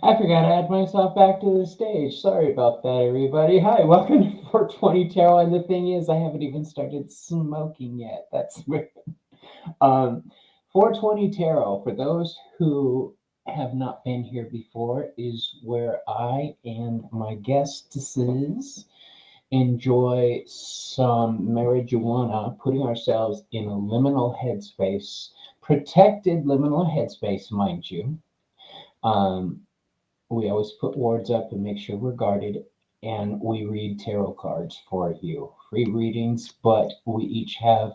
I forgot to add myself back to the stage. Sorry about that, everybody. Hi, welcome to 420 Tarot. And the thing is, I haven't even started smoking yet. That's weird. Um, 420 Tarot, for those who have not been here before, is where I and my guests enjoy some marijuana, putting ourselves in a liminal headspace, protected liminal headspace, mind you. Um, we always put wards up and make sure we're guarded, and we read tarot cards for you. Free readings, but we each have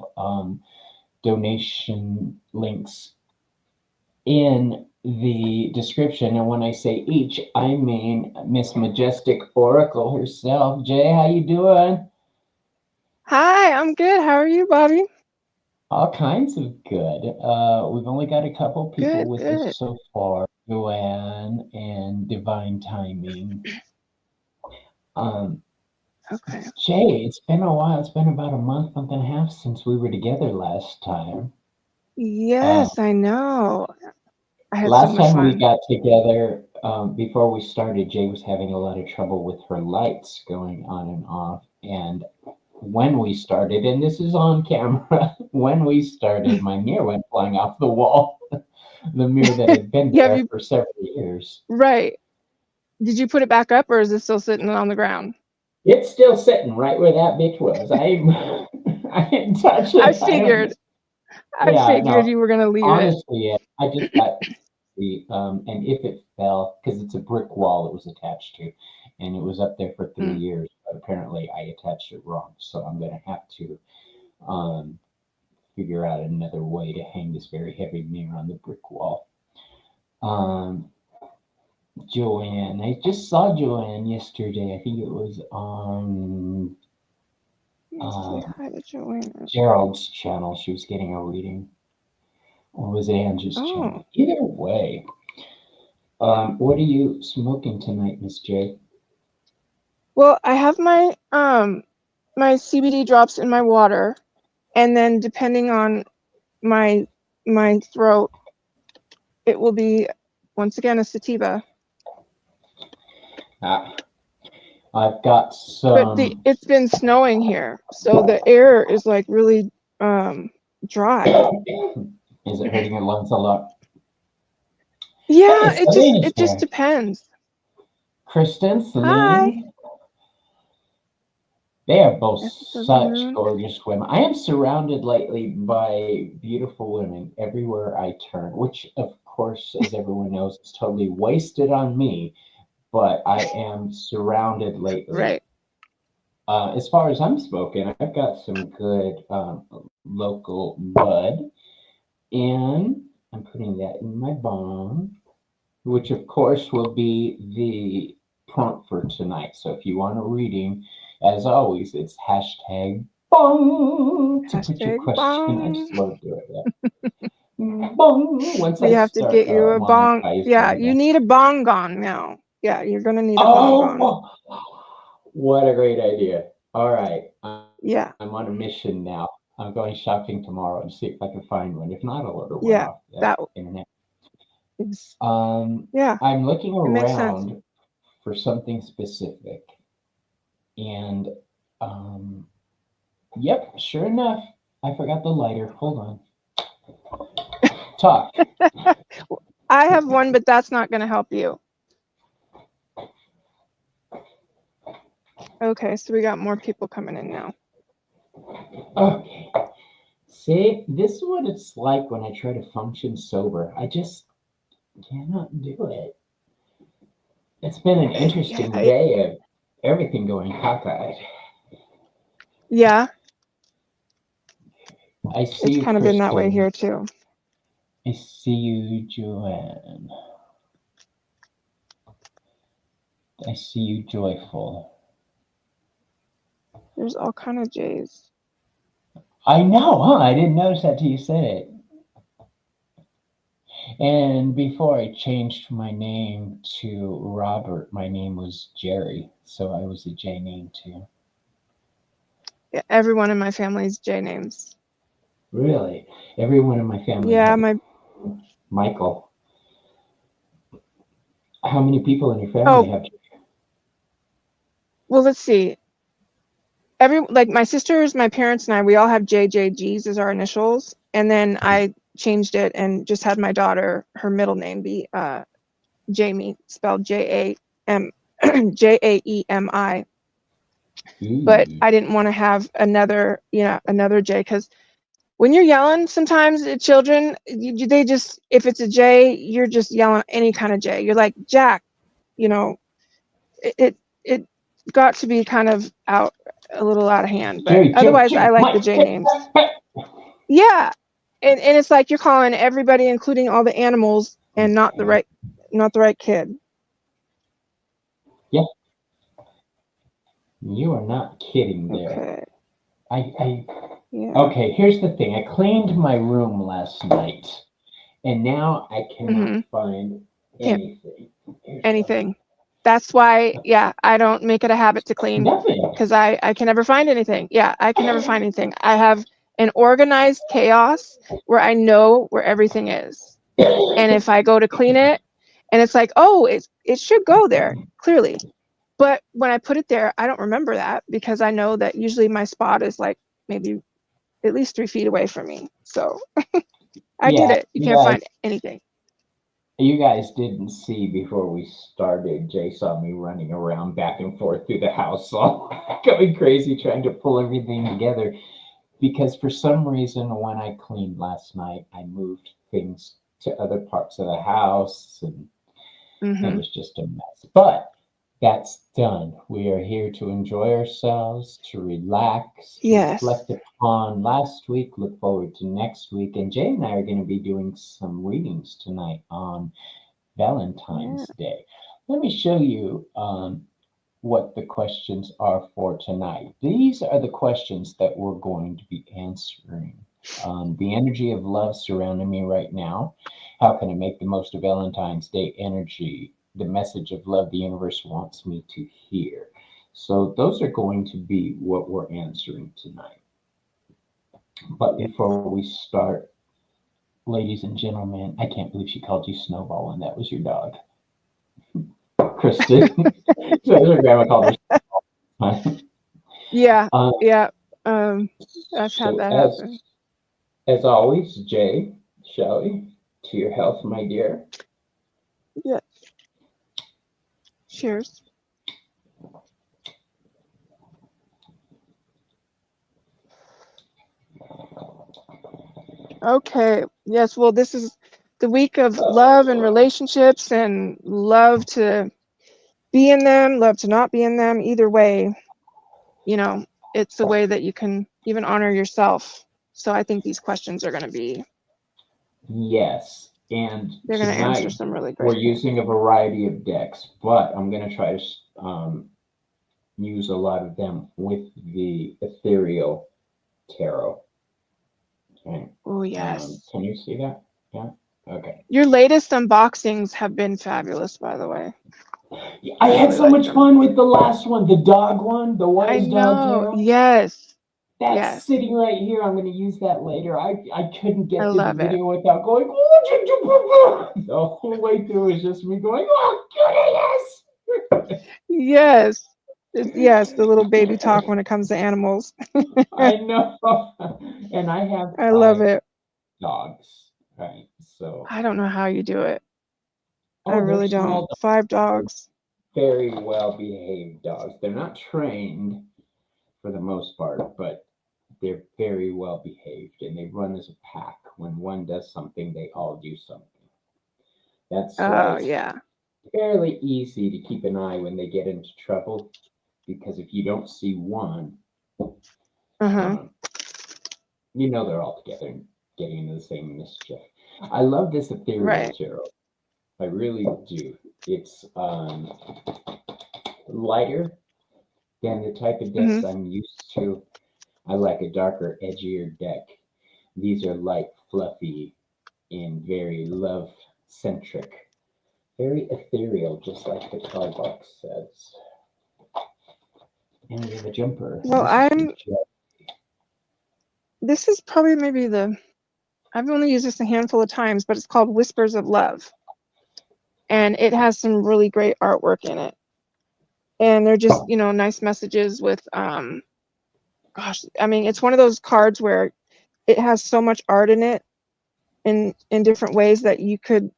donation links in the description. And when I say each, I mean Miss MaJESStic Oracle herself. Jay, how you doing? Hi, I'm good. How are you, Bobby? All kinds of good. We've only got a couple people Good, with us good. so far, Joanne and Divine Timing. Um, Okay. Jay, it's been a while. It's been about a month and a half since we were together last time. Uh, Yes, I know. I had so Last much time we fun. got together, before we started, Jay was having a lot of trouble with her lights going on and off. And when we started, and this is on camera, when we started, my mirror went flying off the wall. The mirror that had been Yeah, have there you for several years. right. Did you put it back up or is it still sitting on the ground? It's still sitting right where that bitch was. I didn't touch I it. I don't. figured. I Yeah, figured no. you were gonna leave it. Honestly, yeah, I just got the and if it fell, because it's a brick wall it was attached to, and it was up there for three Mm. years, but apparently I attached it wrong. So I'm gonna have to um, figure out another way to hang this very heavy mirror on the brick wall. Um, Joanne, I just saw Joanne yesterday. I think it was on Let me say um, hi to Joanna. Gerald's channel. She was getting a reading, or was it Angie's Oh, channel? Either way, what are you smoking tonight, Miss J? well, I have my CBD drops in my water, and then depending on my my throat, it will be once again a sativa. Ah, I've got But some. it's been snowing here, so the air is like really dry. Is it hurting your lungs a lot? Hey, Yeah, Celine is it just here. depends. Kristen, Hi. Celine, they are both Yes, it says a such moon. gorgeous women. I am surrounded lately by beautiful women everywhere I turn, which, of course, as everyone knows, is totally wasted on me. But I am surrounded lately. Right. As far as I'm smoking, I've got some good local bud, and I'm putting that in my bong, which of course will be the prompt for tonight. So if you want a reading, as always, it's hashtag bong to put your Hashtag question. I bong. just love doing that. Bong once So I you have to start get you a bong. Yeah, monetizing you them. need a bong gone now. Yeah, you're gonna need a bong gone. Oh, what a great idea. All right. I'm Yeah, on a mission now. I'm going shopping tomorrow and see if I can find one. If not, I'll order one yeah. off the That internet. is. Um, Yeah, I'm looking it makes sense. around for something specific. And yep, sure enough, I forgot the lighter. Hold on. Talk. I have one, but that's not gonna help you. Okay, so we got more people coming in now. Okay. See, this is what it's like when I try to function sober. I just cannot do it. It's been an Yeah, interesting day of everything going cockeyed. yeah. I see It's you, kind of been that way Kristen. here too. I see you, Joanne. I see you, Joyful. There's all kind of J's. I know, huh? I didn't notice that till you said it. And before I changed my name to Robert, my name was Jerry, so I was a J name too. Yeah, everyone in my family's J names. Really? Everyone in my family Yeah, had my Michael. How many people in your family Oh, have J? well, let's see. Like my sisters, my parents, and I, we all have JJGs as our initials, and then I changed it and just had my daughter, her middle name be Jamie, spelled J-A-M J-A-E-M-I. But Ooh. I didn't want to have another J, because when you're yelling, sometimes children, they just, if it's a J, you're just yelling any kind of J. You're like Jack, you know, it got to be kind of a little out of hand. But Jerry, Joe, otherwise, I Jim, like the Mike. J names. Yeah, and it's like you're calling everybody, including all the animals, and not the right kid. Yeah, you are not kidding there. Okay. I Yeah. Okay, here's the thing. I cleaned my room last night, and now I cannot Mm-hmm. find Can't anything. Here's what anything. That's why, yeah, I don't make it a habit to clean, nothing. because I can never find anything. Yeah, I can never find anything. I have an organized chaos where I know where everything is. And if I go to clean it and it's like, oh, it should go there, clearly. But when I put it there, I don't remember that, because I know that usually my spot is like maybe at least 3 feet away from me. So I did Yeah, it. You can't find anything. you guys didn't see before we started. Jay saw me running around back and forth through the house, all going crazy trying to pull everything together. Because for some reason, when I cleaned last night, I moved things to other parts of the house, and it Mm-hmm. was just a mess. But that's done. We are here to enjoy ourselves, to relax, to Yes. reflect upon last week, look forward to next week. And Jay and I are going to be doing some readings tonight on Yeah. Valentine's Day. Let me show you what the questions are for tonight. These are the questions that we're going to be answering. The energy of love surrounding me right now. How can I make the most of Valentine's Day energy? The message of love the universe wants me to hear. So, those are going to be what we're answering tonight. But Yeah. before we start, ladies and gentlemen, I can't believe she called you Snowball and that was your dog. Kristen. So her grandma called her. Yeah. Uh, Yeah. I've had so that happen. as always, Jay, shall we? To your health, my dear. Yeah. Cheers. Okay. Yes. Well, this is the week of love and relationships, and love to be in them, love to not be in them. Either way, it's a way that you can even honor yourself. So I think these questions are going to be, Yes, and they're going to answer tonight some really we're great things. using a variety of decks, but I'm going to try to use a lot of them with the ethereal tarot. Okay. Oh, yes. Can you see that? Yeah. Okay. Your latest unboxings have been fabulous, by the way. I I had really so like much them. fun with the last one, the dog one, the I wise dog know. tarot. Yes. That's Yes. sitting right here. I'm going to use that later. I couldn't I get through the love it. video without going, oh, the whole way through is just me going, oh, goodness. Yes. Yes, the little baby talk when it comes to animals. I know. And I have I love 5 it. dogs, right? So, I don't know how you do it. I oh, they're really don't. small dogs. 5 They're dogs. very well behaved dogs. They're not trained for the most part, but they're very well behaved and they run as a pack. When one does something, they all do something. That's why Oh, it's yeah. fairly easy to keep an eye when they get into trouble because if you don't see one, Uh-huh. um, you know they're all together and getting into the same mischief. I love this ethereal Right. tarot. I really do. It's lighter than the type of Mm-hmm. decks I'm used to. I like a darker, edgier deck. These are light, fluffy, and very love centric. Very ethereal, just like the card box says. And we have a jumper. Well, This is from this is probably maybe I've only used this a handful of times, but it's called Whispers of Love. and it has some really great artwork in it. And they're just, you know, nice messages with, gosh, I mean, it's one of those cards where it has so much art in it in different ways that you could,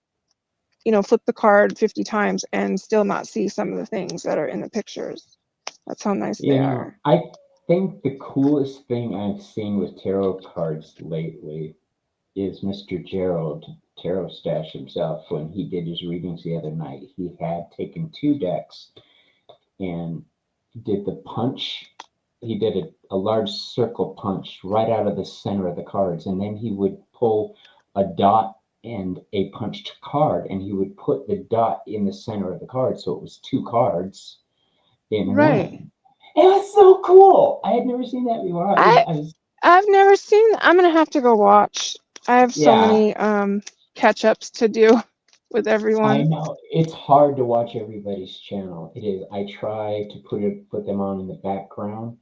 you know, flip the card 50 times and still not see some of the things that are in the pictures. That's how nice they You know, are. I think the coolest thing I've seen with tarot cards lately is Mr. Gerald Tarot Stash himself. When he did his readings the other night, he had taken 2 decks and did the punch. He did a large circle punch right out of the center of the cards, and then he would pull a dot and a punched card, and he would put the dot in the center of the card, so it was 2 cards in Right. one. It was so cool. I had never seen that before. I've never seen. I'm gonna have to go watch. I have so Yeah, many catch ups to do with I everyone. know it's hard to watch everybody's channel. It is. I try to put them on in the background,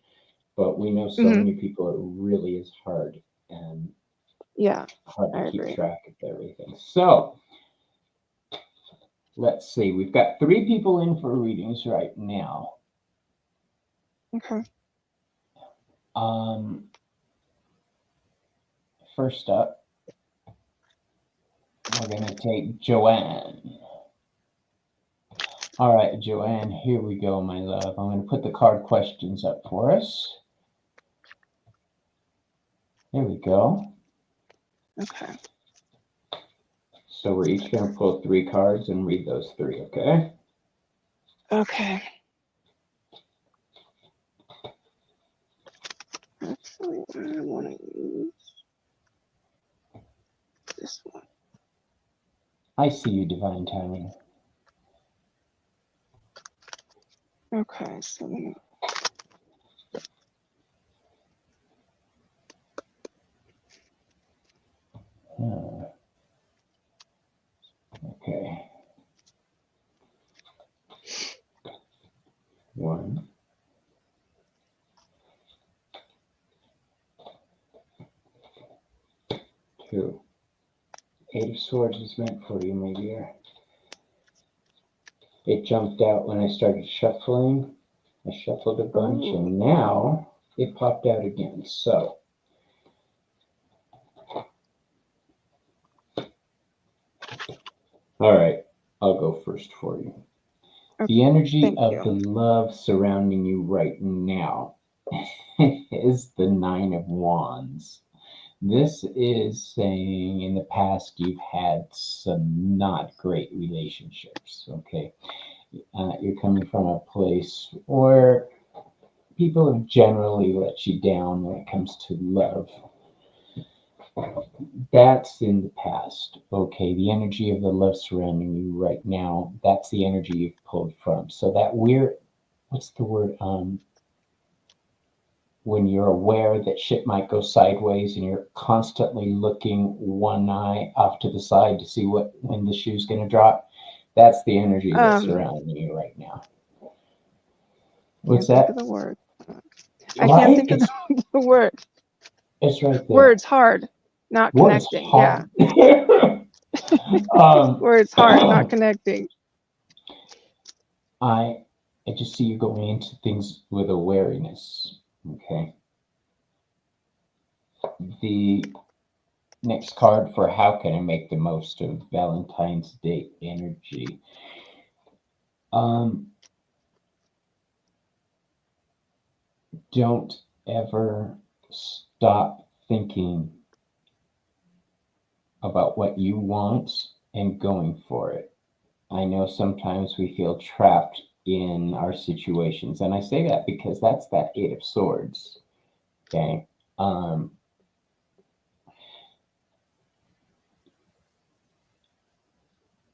but we know so Hmm. many people. It really is hard and Yeah, hard I to keep agree. track of everything. So let's see. We've got 3 people in for readings right now. Okay. First up, we're gonna take Joanne. All right, Joanne, here we go, my love. I'm going to put the card questions up for us. There we go. Okay. So we're each going to pull 3 cards and read those 3, okay? Okay. Actually, I want to use this one. I see you, divine timing. Okay, so Okay. 1, 2. 8 of Swords is meant for you, my dear. It jumped out when I started shuffling. I shuffled a bunch, and now it popped out again. So, all right, I'll go first for you. okay, The energy thank of you. the love surrounding you right now is the 9 of Wands. This is saying in the past you've had some not great relationships, okay? You're coming from a place where people have generally let you down when it comes to love. That's in the past, okay? The energy of the love surrounding you right now, that's the energy you've pulled from. So that weird, what's the word? When you're aware that shit might go sideways and you're constantly looking one eye off to the side to see when the shoe's going to drop, that's the energy that's surrounding you right now. What's Can't think that? of the word. I Right? can't think of the word. It's right there. Words hard, not Words connecting. hard. Yeah. Words hard, not connecting. I just see you going into things with awareness. Okay. The next card for how can I make the most of Valentine's Day energy. Don't ever stop thinking about what you want and going for it. I know sometimes we feel trapped in our situations, and I say that because that's that 8 of Swords. Okay.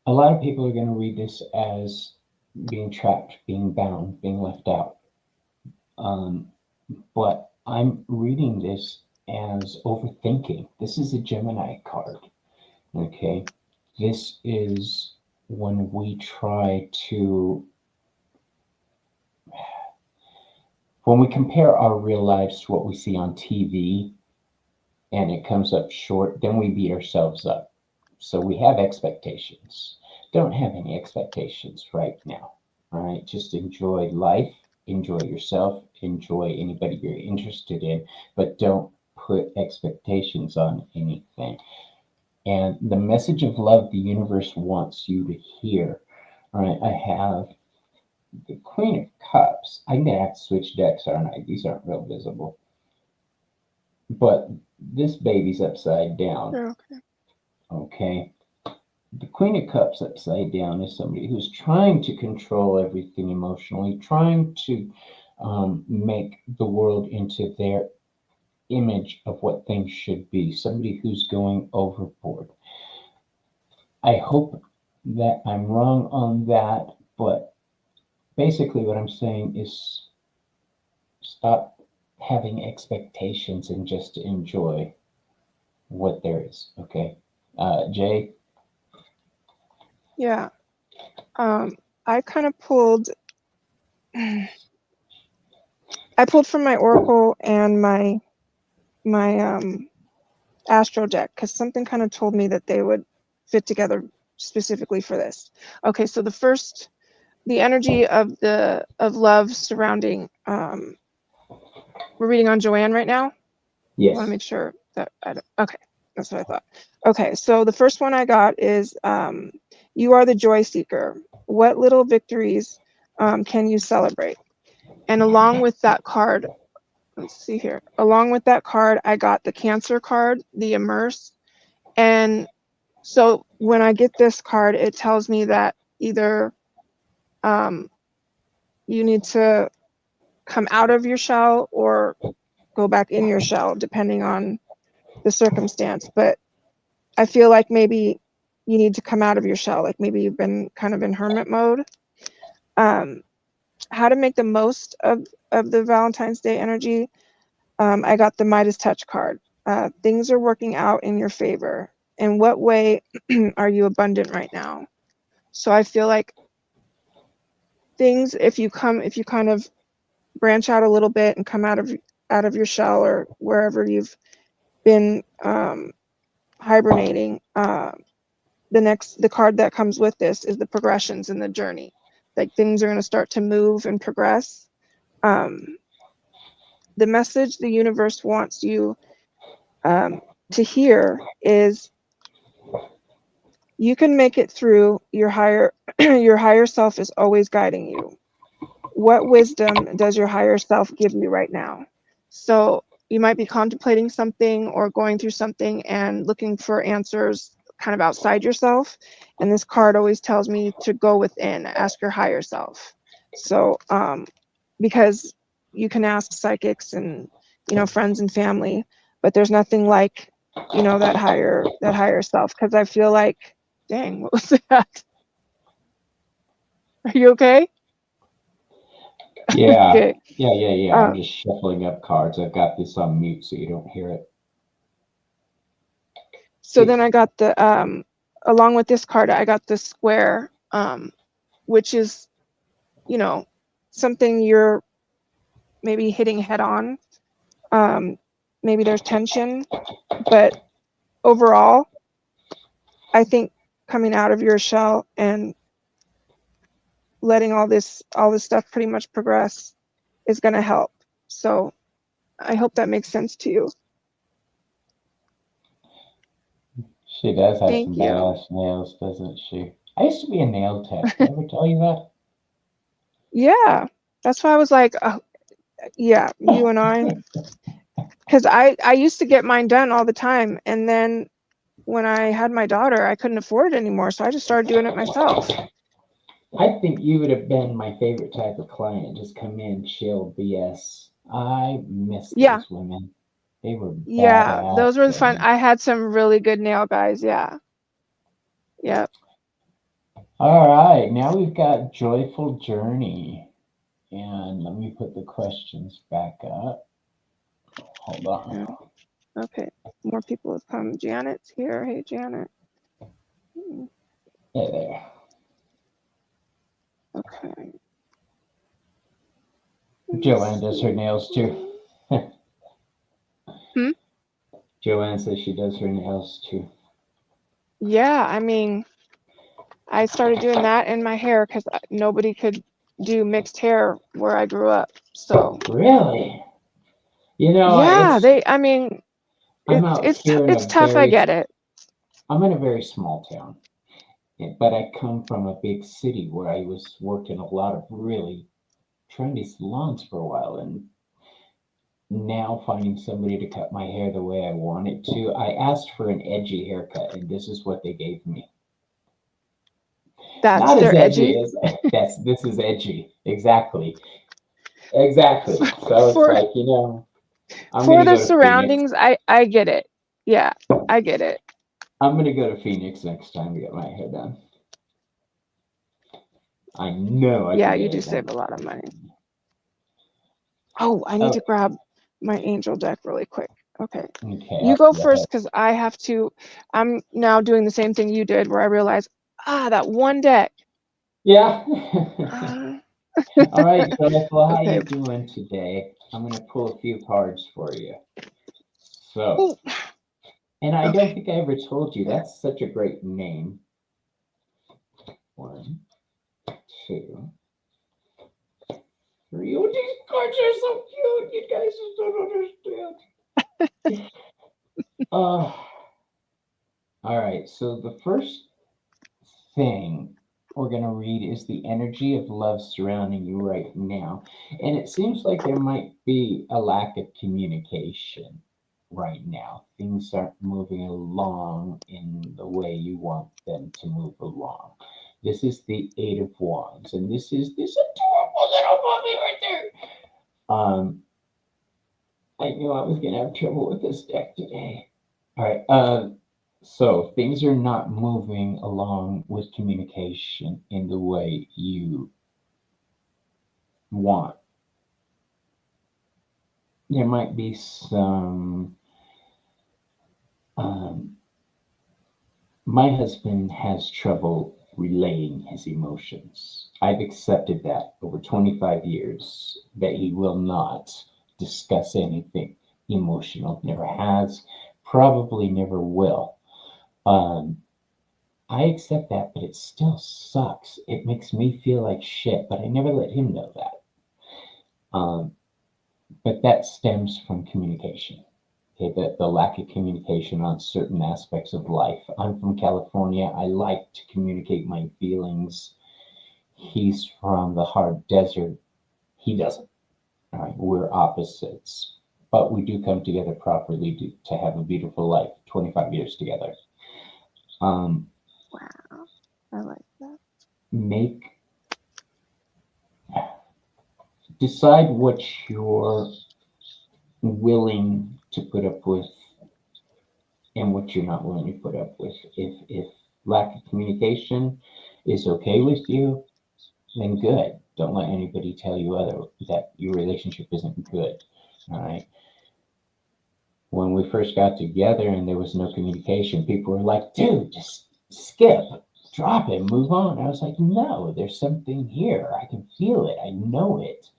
A lot of people are going to read this as being trapped, being bound, being left out. But I'm reading this as overthinking. This is a Gemini card. Okay. This is when we try to, when we compare our real lives to what we see on TV and it comes up short, then we beat ourselves up. So we have expectations. don't have any expectations right now. All right, just enjoy life, enjoy yourself, enjoy anybody you're interested in, but don't put expectations on anything. And the message of love the universe wants you to hear. All right, I have the Queen of Cups. I'm gonna have to switch decks, aren't I? These aren't real visible. But this baby's upside down. Okay. Okay. The Queen of Cups upside down is somebody who's trying to control everything emotionally, trying to make the world into their image of what things should be, somebody who's going overboard. I hope that I'm wrong on that, but basically what I'm saying is stop having expectations and just enjoy what there is. Okay. Jay? Yeah. I kind of pulled. I pulled from my Oracle and my Astro deck because something kind of told me that they would fit together specifically for this. Okay, so the energy of love surrounding. We're reading on Joanne right now. I want to Yes. make sure that okay, that's what I thought. Okay, so the first one I got is you are the joy seeker. What little victories can you celebrate? And along with that card, let's see here. Along with that card, I got the Cancer card, the Immerse. And so when I get this card, it tells me that either you need to come out of your shell or go back in your shell, depending on the circumstance. But I feel like maybe you need to come out of your shell, like maybe you've been kind of in hermit mode. How to make the most of the Valentine's Day energy. I got the Midas Touch card. Things are working out in your favor. In what way are you abundant right now? So I feel like things, if you kind of branch out a little bit and come out of your shell or wherever you've been hibernating, the card that comes with this is the progressions in the journey. Like things are going to start to move and progress. The message the universe wants you to hear is you can make it through. Your higher self is always guiding you. What wisdom does your higher self give you right now? So you might be contemplating something or going through something and looking for answers kind of outside yourself. And this card always tells me to go within, ask your higher self. So because you can ask psychics and friends and family, but there's nothing like that higher self. Because I feel like, dang, what was that? Are you okay? Yeah. Okay. Yeah. I'm just shuffling up cards. I've got this on mute so you don't hear it. So then I got the along with this card, I got the square, which is, something you're maybe hitting head on. Maybe there's tension, but overall, I think coming out of your shell and letting all this stuff pretty much progress is going to help. So I hope that makes sense to you. She does have Thank some you. badass nails, doesn't she? I used to be a nail tech. Did I ever tell you that? Yeah, that's why I was like, yeah, you and I, because I used to get mine done all the time, and then when I had my daughter, I couldn't afford it anymore, so I just started doing it myself. I think you would have been my favorite type of client. Just come in, chill, BS. I miss those women. They were badass. Those were fun. I had some really good nail guys. Yeah. All right, now we've got Joyful Journey. And let me put the questions back up. Hold on. Yeah. Okay. More people have come. Janet's here. Hey, Janet. Hey there. Okay. Joanne does her nails too. Joanne says she does her nails too. Yeah, I mean, I started doing that in my hair because nobody could do mixed hair where I grew up. So Really? yeah, It's I mean, I'm out here in it's a tough. I get it. I'm in a very small town, but I come from a big city where I was working a lot of really trendy salons for a while, and now finding somebody to cut my hair the way I want it to. I asked for an edgy haircut, and this is what they gave me. That's Not as their edgy edgy. as this is edgy. Exactly. Exactly. So it's For like, I'm for gonna the go to Phoenix. surroundings, I get it. Yeah, I get it. I'm gonna go to Phoenix next time to get my hair done. I know I Yeah, can you get do it save done. a lot of money. Oh, I need Oh, to grab my angel deck really quick. Okay. okay. You go Go ahead. first because I have to. I'm now doing the same thing you did where I realize, that one deck. Yeah. Uh, All right, Joyful, how okay. you doing today? I'm gonna pull a few cards for you. So, Oh, and I don't okay. think I ever told you Yeah. that's such a great name. One, two, three. Oh, these cards are so cute. You guys just don't understand. All right. So the first thing we're going to read is the energy of love surrounding you right now. And it seems like there might be a lack of communication right now. Things aren't moving along in the way you want them to move along. This is the Eight of Wands, and this is this adorable little puppy right there. I knew I was gonna have trouble with this deck today. All right. So things are not moving along with communication in the way you want. There might be some. Um, my husband has trouble relaying his emotions. I've accepted that over 25 years that he will not discuss anything emotional. Never has, probably never will. Um, I accept that, but it still sucks. It makes me feel like shit, but I never let him know that. Um, but that stems from communication. Okay, the lack of communication on certain aspects of life. I'm from California. I like to communicate my feelings. He's from the hard desert. He doesn't. All right, we're opposites, but we do come together properly to have a beautiful life. 25 years together. Um, Wow. I like that. make decide what you're willing to put up with and what you're not willing to put up with. If lack of communication is okay with you, then good. Don't let anybody tell you other that your relationship isn't good. All right. When we first got together and there was no communication, people were like, dude, just skip, drop it, move on. I was like, no, there's something here. I can feel it. I know it.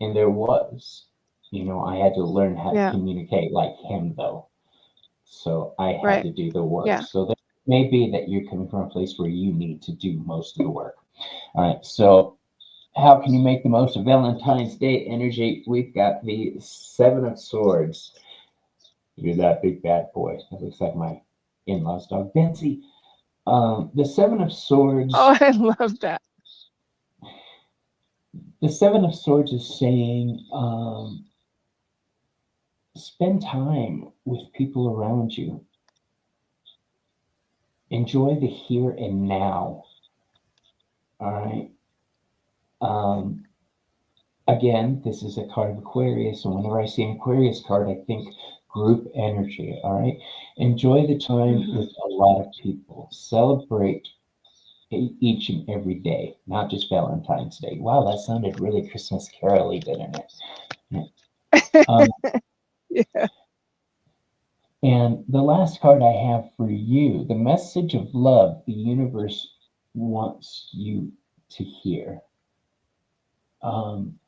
And there was. I had to learn how to Yeah. communicate like him, though. So I had Right. to do the work. Yeah. So that may be that you're coming from a place where you need to do most of the work. All right. So how can you make the most of Valentine's Day energy? We've got the Seven of Swords. You're that big bad boy. That looks like my in-laws dog, Betsy. The Seven of Oh, Swords. I love that. The Seven of Swords is saying, spend time with people around you. Enjoy the here and now. All right. Um, Again, this is a card of Aquarius, and whenever I see an Aquarius card, I think group energy. All right. Enjoy the time Hmm. with a lot of people. Celebrate each and every day, not just Valentine's Day. Wow, that sounded really Christmas caroly, didn't it? Um, Yeah. and the last card I have for you, the message of love the universe wants you to hear. Um,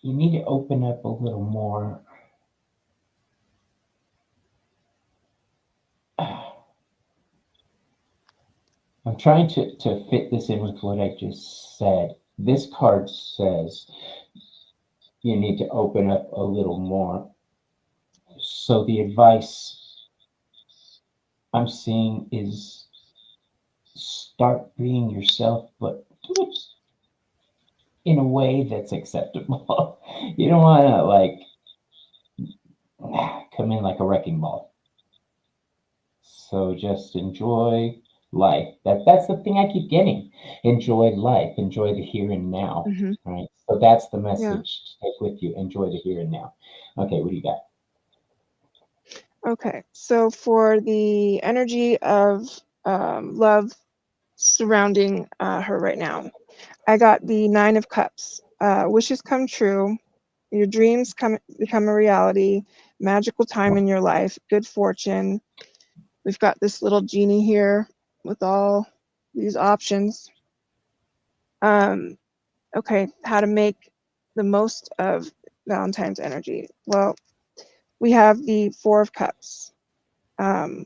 you need to open up a little more. I'm trying to fit this in with what I just said. This card says you need to open up a little more. So the advice I'm seeing is start being yourself, but do it in a way that's acceptable. You don't want to like come in like a wrecking ball. So just enjoy life. That's the thing I keep getting. Enjoy life. Enjoy the here and now. Hmm. Right. So that's the Yeah. message to take with you. Enjoy the here and now. Okay, what do you got? Okay. So for the energy of love surrounding her right now, I got the Nine of Cups. Wishes come true. Your dreams become a reality. Magical time in your life. Good fortune. We've got this little genie here with all these options. Okay, how to make the most of Valentine's energy. Well, we have the Four of Cups. I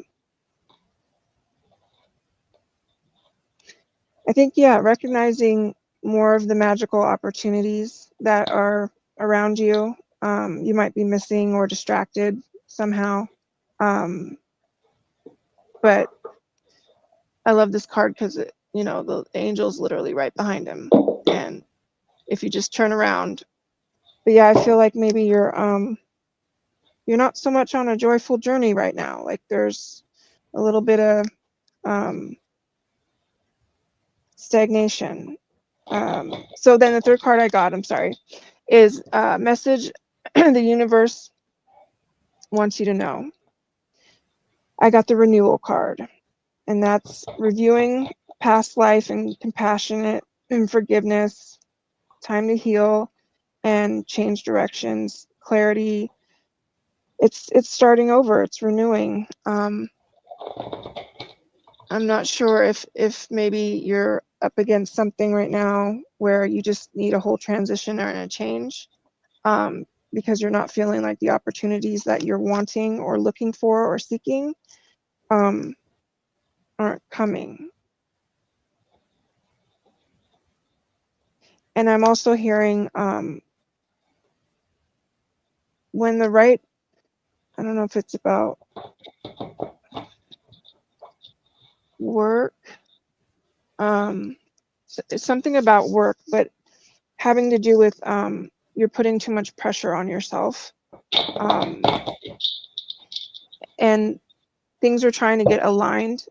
think, yeah, recognizing more of the magical opportunities that are around you. You might be missing or distracted somehow. But I love this card because, the angel's literally right behind him. And if you just turn around, but yeah, I feel like maybe you're not so much on a joyful journey right now. Like there's a little bit of stagnation. So then the third card I got, I'm sorry, is message the universe wants you to know. I got the renewal card, and that's reviewing past life and compassionate and forgiveness, time to heal and change directions, clarity. It's starting over. It's renewing. I'm not sure if maybe you're up against something right now where you just need a whole transition or a change, because you're not feeling like the opportunities that you're wanting or looking for or seeking aren't coming. And I'm also hearing when the right, I don't know if it's about work, it's something about work, but having to do with you're putting too much pressure on yourself, and things are trying to get aligned,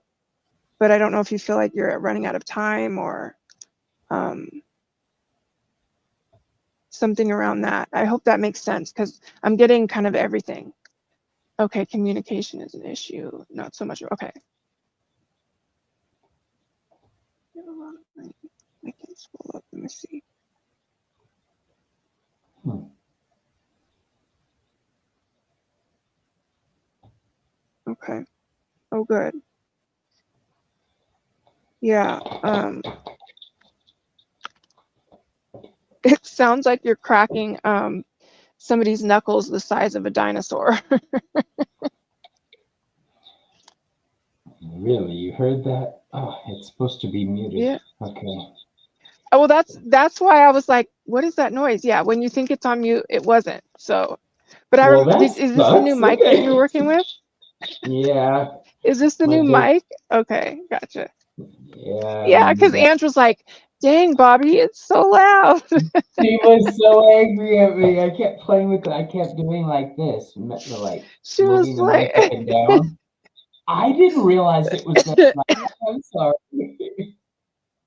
but I don't know if you feel like you're running out of time or something around that. I hope that makes sense because I'm getting kind of everything. Okay, communication is an issue, not so much. Okay. I can scroll up. Let me see. Okay. Oh, good. Yeah. It sounds like you're cracking somebody's knuckles the size of a dinosaur. Really? You heard that? Oh, it's supposed to be muted. Yeah. Okay. Oh, well, that's why I was like, what is that noise? Yeah, when you think it's on mute, it wasn't. So, but Well, that is this the new sucks. mic that you're Okay. working with? Yeah. Is this the My new good. mic? Okay, gotcha. Yeah. Yeah, because Ange was like, dang, Bobby, it's so loud. She was so angry at me. I kept playing with it. I kept doing like this, like She was moving the mic up like, and down. I didn't realize it was that loud. I'm sorry.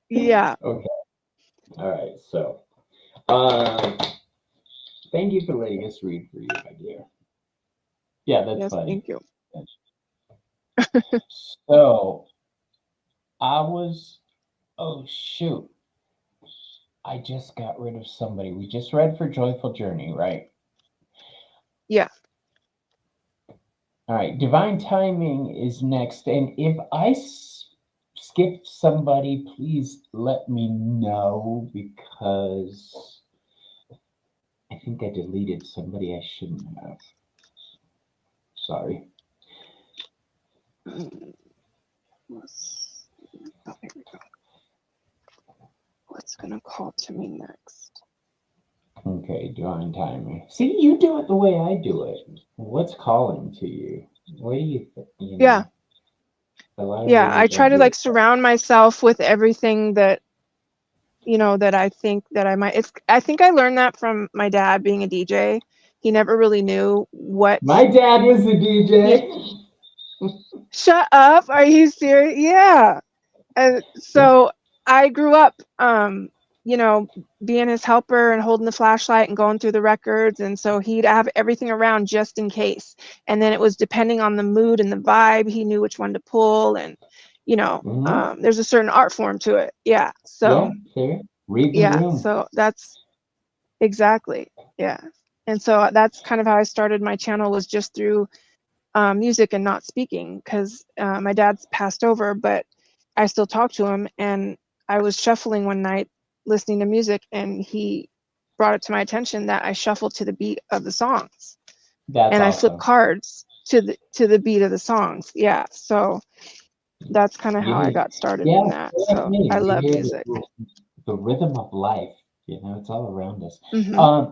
yeah. Okay. All right. So, thank you for letting us read for you, my dear. Yeah, that's Yes, funny. thank you. So, I was, oh shoot, I just got rid of somebody. We just read for Joyful Journey, right? Yeah. All right, Divine Timing is next. And if I skipped somebody, please let me know because I think I deleted somebody I shouldn't have. Sorry. Mm, Oh, here we go. What's gonna call to me next? Okay, divine timing. See, you do it the way I do it. What's calling to you? What do you think? You know, Yeah. a lot of Yeah, I ladies try don't to do like it. surround myself with everything that, you know, that I think that I might. I think I learned that from my dad being a DJ. He never really knew what. My dad was a DJ. Shut up! Are you serious? Yeah. And Yeah. so I grew up, you know, being his helper and holding the flashlight and going through the records. And so he'd have everything around just in case. And then it was depending on the mood and the vibe, he knew which one to pull. And, you know, Mm-hmm. there's a certain art form to it. Yeah. Yeah, So, fair. Read the yeah. room. So that's exactly. Yeah. And so that's kind of how I started my channel, was just through music and not speaking, because my dad's passed over, but I still talk to him. And I was shuffling one night listening to music, and he brought it to my attention that I shuffle to the beat of the songs, That's and I flip awesome. cards to the beat of the songs. Yeah, so that's kind of You how I hear, got started yeah, in that. like So me. I You love hear music. the rhythm of life. You know, it's all around us. Hmm. 77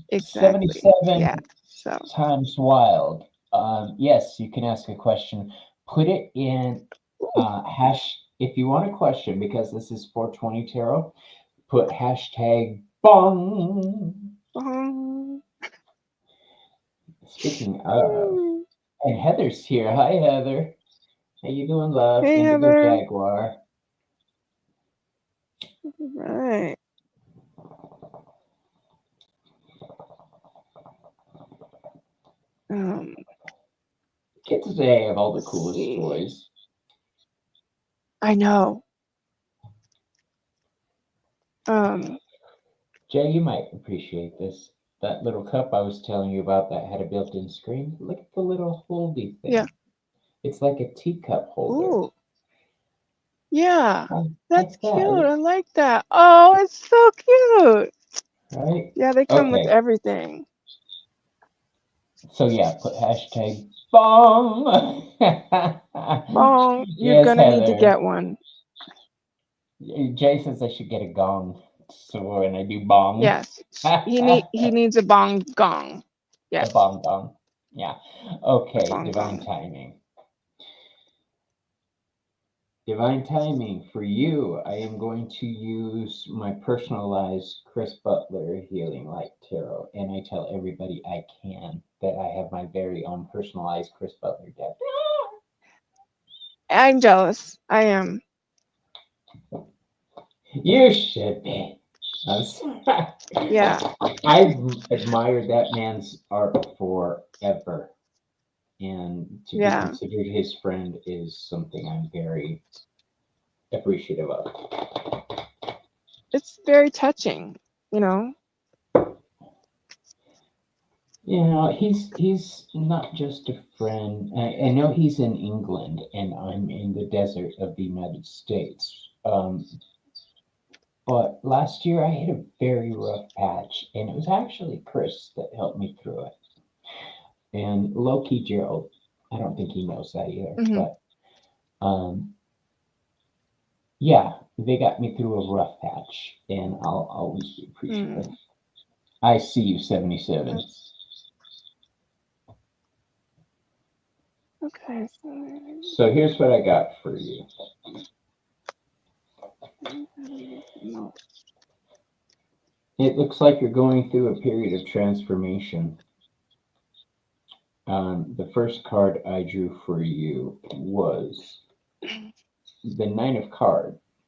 Exactly. Yeah. So times wild. Yes, you can ask a question. Put it in hash if you want a question, because this is 420 tarot. Put hashtag bong. um, Speaking of, and Heather's here. Hi, Heather. How you doing, love? hey Indigo Heather. Jaguar. Right. Um, Kids today have all the let's coolest see. toys. I know. Um, Jay, you might appreciate this. That little cup I was telling you about that had a built-in screen. Look at the little holdy yeah. thing. It's like a teacup holder. Ooh, yeah. That's Like cute. that, I like that. Oh, it's so cute. right? Yeah, they come with Okay, everything. so yeah, put hashtag bong. Bong, you're Yes, gonna need to Heather. get one. Jay says I should get a gong. So when I do bong, Yes. a He needs a bong gong. Yes. bong gong. Yeah. A Okay, bong divine gong. timing. Divine timing for you. I am going to use my personalized Chris Butler Healing Light Tarot, and I tell everybody I can that I have my very own personalized Chris Butler deck. I'm jealous. I am. You should be. Yeah. I've admired that man's art forever, and to be Yeah. considered his friend is something I'm very appreciative of. It's very touching, you know? You know, he's not just a friend. I know he's in England, and I'm in the desert of the United States. But last year I hit a very rough patch, and it was actually Chris that helped me through it. And Loki Gerald, I don't think he knows that either, Hmm. but um, yeah, they got me through a rough patch, and I'll always be appreciative. Mm. I see you, 77. That's okay. So here's what I got for you. No. It looks like you're going through a period of transformation. The first card I drew for you was the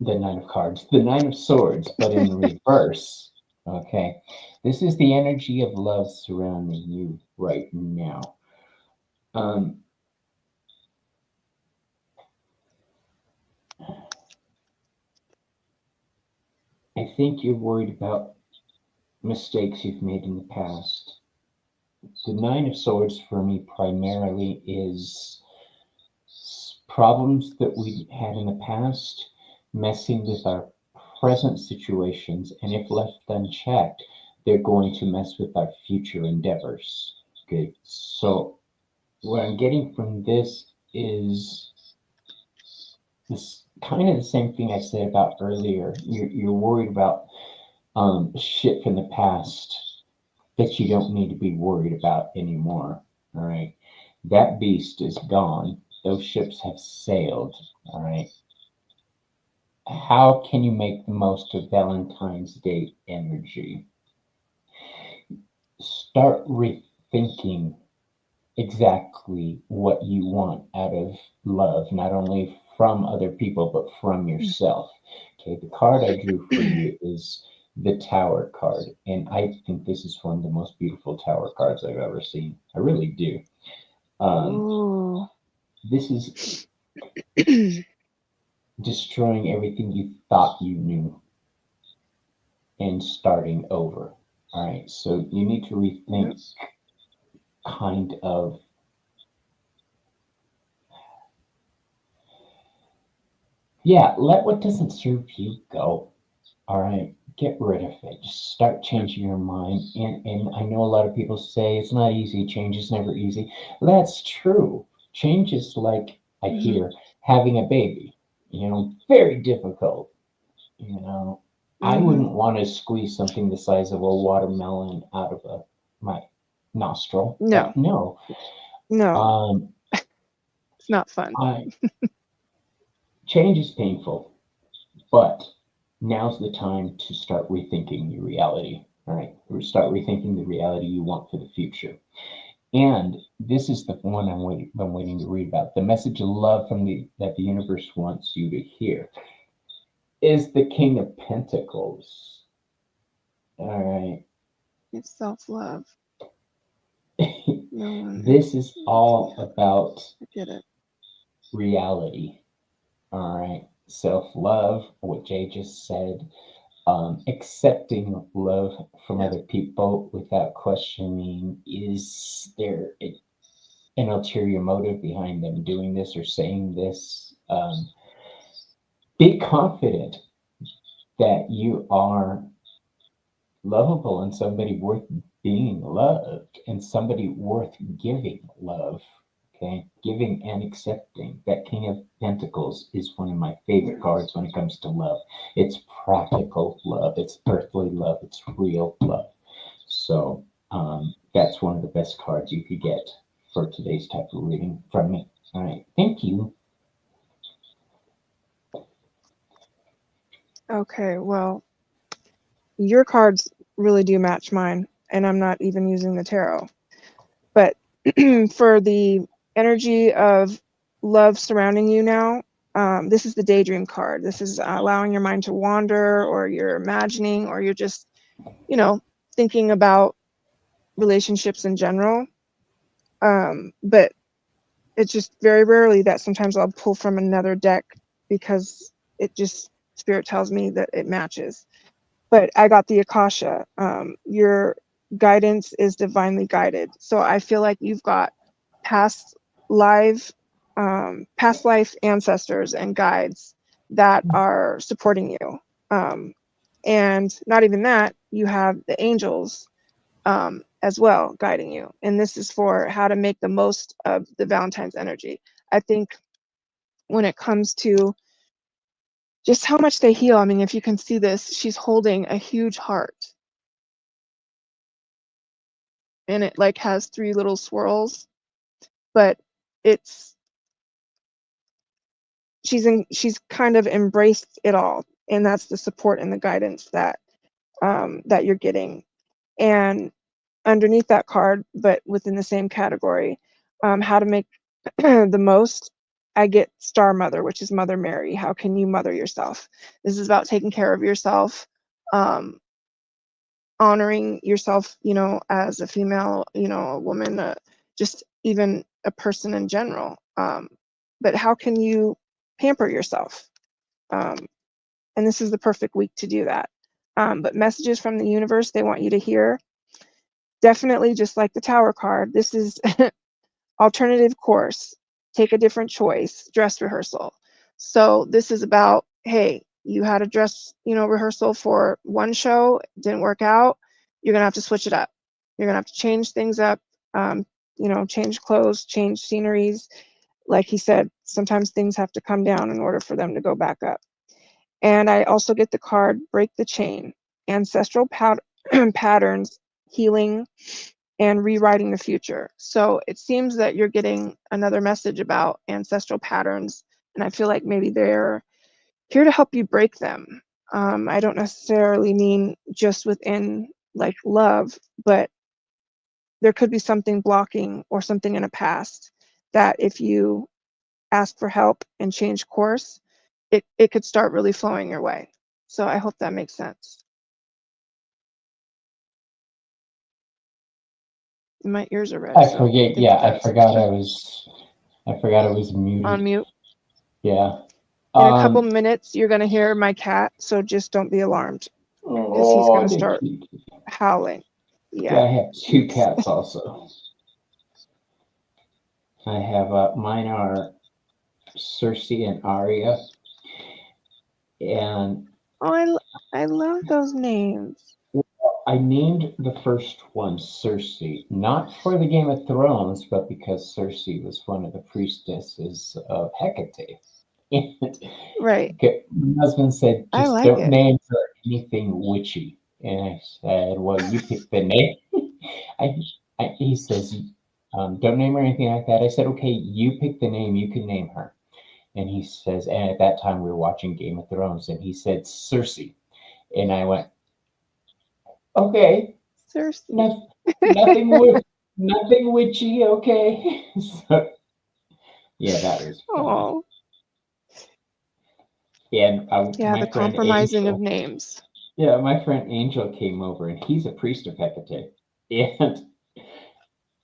the Nine of Swords, but in reverse. Okay, this is the energy of love surrounding you right now. Um, I think you're worried about mistakes you've made in the past. The Nine of Swords for me primarily is problems that we had in the past messing with our present situations, and if left unchecked, they're going to mess with our future endeavors. Okay, so what I'm getting from this is this kind of the same thing I said about earlier. You're worried about shit from the past that you don't need to be worried about anymore. All right. That beast is gone. Those ships have sailed. All right. How can you make the most of Valentine's Day energy? Start rethinking exactly what you want out of love, not only from other people, but from yourself. Okay, the card I drew for you is the Tower card, and I think this is one of the most beautiful Tower cards I've ever seen. I really do. Um, Ooh. this is destroying everything you thought you knew and starting over. All right, so you need to Yep. rethink kind of, yeah, let what doesn't serve you go. All right, get rid of it. Just start changing your mind. And I know a lot of people say it's not easy. Change is never easy. That's true. Change is like, I Mm-hmm. hear, having a baby. Very difficult. I Mm-hmm. wouldn't want to squeeze something the size of a watermelon out of my nostril. No, No. no, Um, it's not fun. I change is painful. But now's the time to start rethinking your reality. All right, or start rethinking the reality you want for the future. And this is the one I'm waiting to read about. The message of love from that the universe wants you to hear is the King of Pentacles. All It's self-love. right, No one this is all yeah, about I get it. reality. All right, self love, what Jay just said, accepting love from Yeah. other people without questioning, is there an ulterior motive behind them doing this or saying this? Be confident that you are lovable and somebody worth being loved and somebody worth giving love. Okay, giving and accepting. That King of Pentacles is one of my favorite cards when it comes to love. It's practical love, it's earthly love, it's real love. So that's one of the best cards you could get for today's type of reading from me. All right, thank you. Okay, well, your cards really do match mine, and I'm not even using the tarot. But for the energy of love surrounding you now, this is the daydream card. This is allowing your mind to wander, or you're imagining, or you're just, you know, thinking about relationships in general. But it's just very rarely that sometimes I'll pull from another deck because it just, spirit tells me that it matches. But I got the Akasha. Your guidance is divinely guided. So I feel like you've got past past life ancestors and guides that are supporting you. And not even that, you have the angels as well guiding you. And this is for how to make the most of the Valentine's energy. I think when it comes to just how much they heal, I mean, if you can see this, she's holding a huge heart, and it like has 3 little swirls, but it's she's kind of embraced it all, and that's the support and the guidance that you're getting. And underneath that card, but within the same category, how to make the most, I get Star Mother, which is Mother Mary. How can you mother yourself? This is about taking care of yourself, um, honoring yourself, as a female, a woman, just even a person in general. But how can you pamper yourself? Um, and this is the perfect week to do that. But messages from the universe they want you to hear. Definitely, just like the Tower card, this is alternative course, take a different choice, dress rehearsal. So this is about, hey, you had a dress, rehearsal for one show, didn't work out, you're gonna have to switch it up. You're gonna have to change things up, change clothes, change sceneries, like he said, sometimes things have to come down in order for them to go back up. And I also get the card Break the Chain, ancestral patterns, healing, and rewriting the future. So it seems that you're getting another message about ancestral patterns, and I feel like maybe they're here to help you break them. I don't necessarily mean just within like love, but there could be something blocking or something in a past that if you ask for help and change course, it could start really flowing your way. So I hope that makes sense. My ears are red. I So forget. think Yeah, that I was forgot I was muted. on mute. Yeah. In a couple minutes, you're going to hear my cat, so just don't be alarmed because he's going to start howling. Yeah, I have 2 cats also. I have mine are Cersei and Arya, and I love those names. I named the first one Cersei, not for the Game of Thrones, but because Cersei was one of the priestesses of Hecate. Right. My husband said, I just like don't it. name her anything witchy. And I said, well, you pick the name. He says, don't name her anything like that. I said, okay, you pick the name, you can name her. And he says, and at that time we were watching Game of Thrones, and he said Cersei. And I went, okay. Cersei. Nothing witchy, okay. So, yeah, that was fun. Oh. And Yeah, my the friend compromising Angel, of names. yeah, my friend Angel came over, and he's a priest of Hecate. And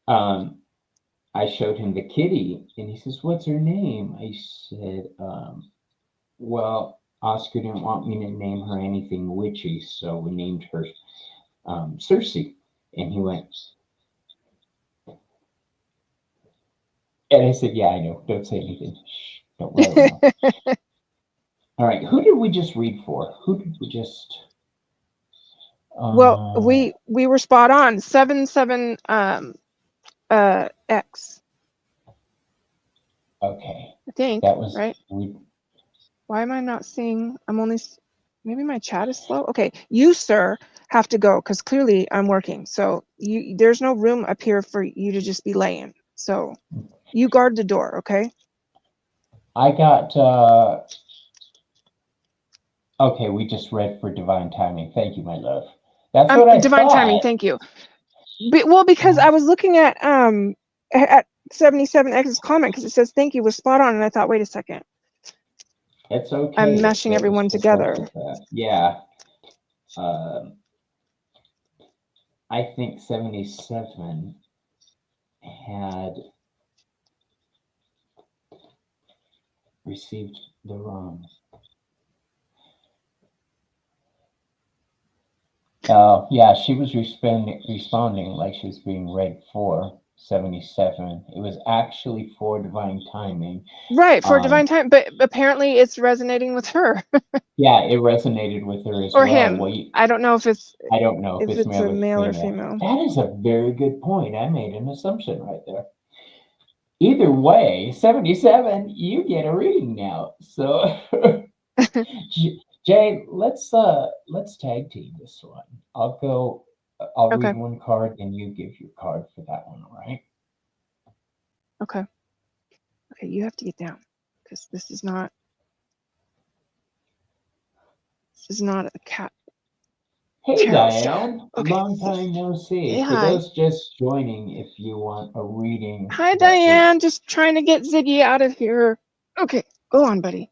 I showed him the kitty, and he says, "What's her name?" I said, "Well, Oscar didn't want me to name her anything witchy, so we named her Cersei." And he went, and I said, "Yeah, I know. Don't say anything. Shh, don't let her know." All right, who did we just read for? Who did we just? Well, we were spot on. 7 X. Okay. I think That was right. Why am I not seeing? I'm only. Maybe my chat is slow. Okay, you sir have to go because clearly I'm working. So there's no room up here for you to just be laying. So you guard the door, okay? I got. Okay, we just read for divine timing. Thank you, my love. That's what I divine thought. Timing. Thank you. Well, because I was looking at 77X's comment because it says thank you was spot on, and I thought, wait a second. It's okay. I'm meshing everyone together. Yeah. I think 77 had received the wrong. Oh, yeah, she was responding like she was being read for 77. It was actually for divine timing. Right, for divine time, but apparently it's resonating with her. Yeah, it resonated with her as or well. him. Well, I don't know if it's male, a male or female. That is a very good point. I made an assumption right there. Either way, 77, you get a reading now. So Jay, let's tag team this one. I'll Okay. read one card and you give your card for that one, all right? Okay. Okay, you have to get down because this is not a cat. Hey Diane, okay. Long time no see. Hey, For hi. those just joining, if you want a reading. Hi Diane, just trying to get Ziggy out of here. Okay, go on, buddy.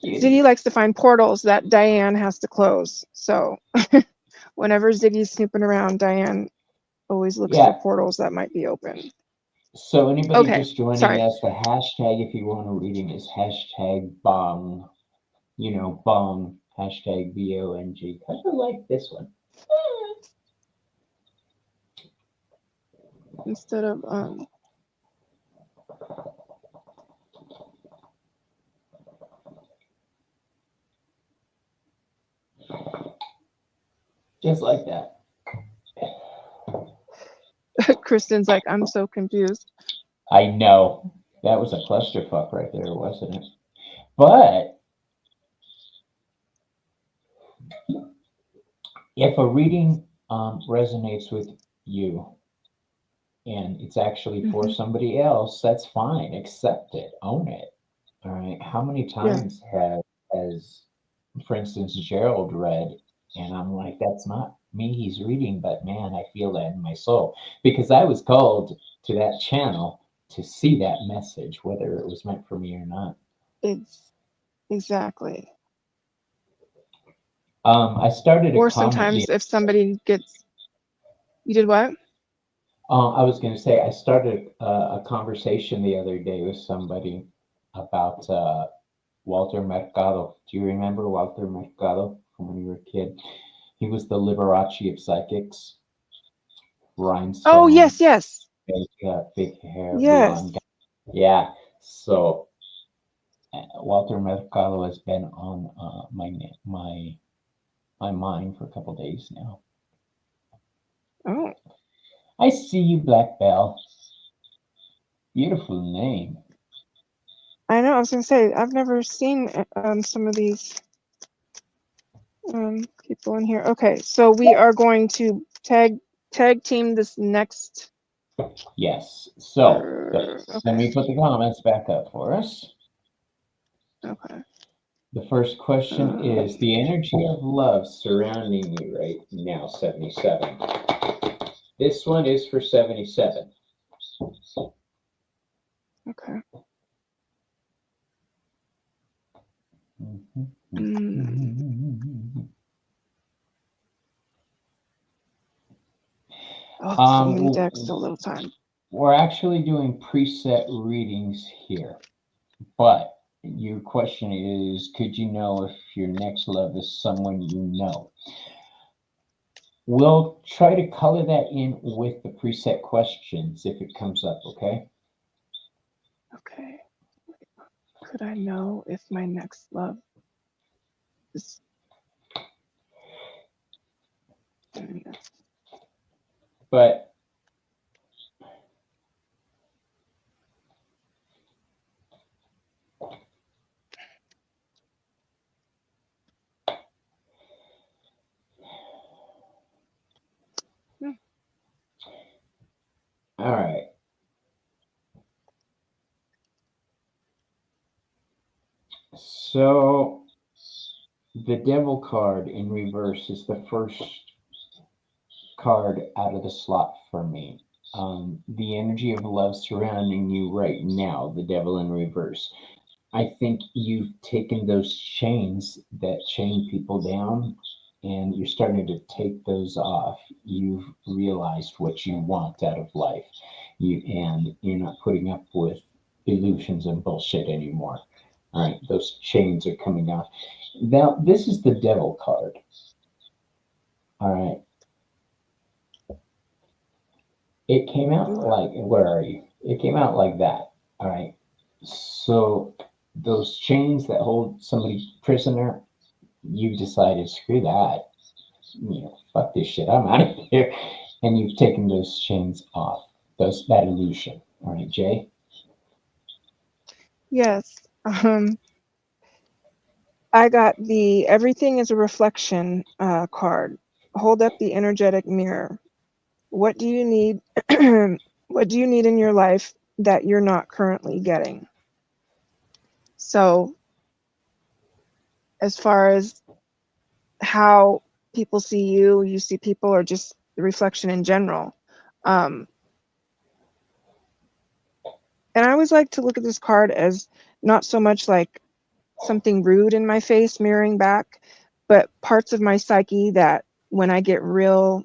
Ziggy likes to find portals that Diane has to close. So whenever Ziggy's snooping around, Diane always looks for portals that might be open. So anybody just joining us, the hashtag if you want a reading is hashtag bong. You know, bong, hashtag BONG. I like this one. Instead of just like that. Kristen's like, I'm so confused. I know. That was a clusterfuck right there, wasn't it? But if a reading resonates with you and it's actually for somebody else, that's fine. Accept it, own it. All right. How many times has, for instance, Gerald read, and I'm like, that's not me he's reading, but man, I feel that in my soul because I was called to that channel to see that message, whether it was meant for me or not. Exactly. I started a Or comment. sometimes if somebody gets, you did what? I was going to say I started a conversation the other day with somebody about Walter Mercado. Do you remember Walter Mercado from when you were a kid? He was the Liberace of psychics. Rhinestones. Oh, yes. Big hair, Yes. blonde guy. Yeah. So Walter Mercado has been on my mind for a couple days now. Oh. I see you, Black Belle. Beautiful name. I know. I was gonna say I've never seen some of these people in here. Okay, so we are going to tag team this next. Yes. So Okay. let me put the comments back up for us. Okay. The first question is the energy of love surrounding you right now, 77. This one is for 77. Okay. Oh, so many decks, so little time. We're actually doing preset readings here, but your question is, could you know if your next love is someone you know? We'll try to color that in with the preset questions if it comes up, okay? Okay. Could I know if my next love is... But all right. So the Devil card in reverse is the first card out of the slot for me. The energy of love surrounding you right now, the Devil in reverse. I think you've taken those chains that chain people down and you're starting to take those off. You've realized what you want out of life. And you're not putting up with illusions and bullshit anymore. All right, those chains are coming off. Now, this is the Devil card. All right. It came out like, where are you? It came out like that. All right. So those chains that hold somebody prisoner, you've decided, screw that. Fuck this shit. I'm out of here. And you've taken those chains off. That illusion. All right, Jay? Yes. I got the Everything is a Reflection card. Hold up the energetic mirror. What do you need? What do you need in your life that you're not currently getting? So, as far as how people see you, you see people, or just the reflection in general. And I always like to look at this card as not so much like something rude in my face mirroring back, but parts of my psyche that when I get real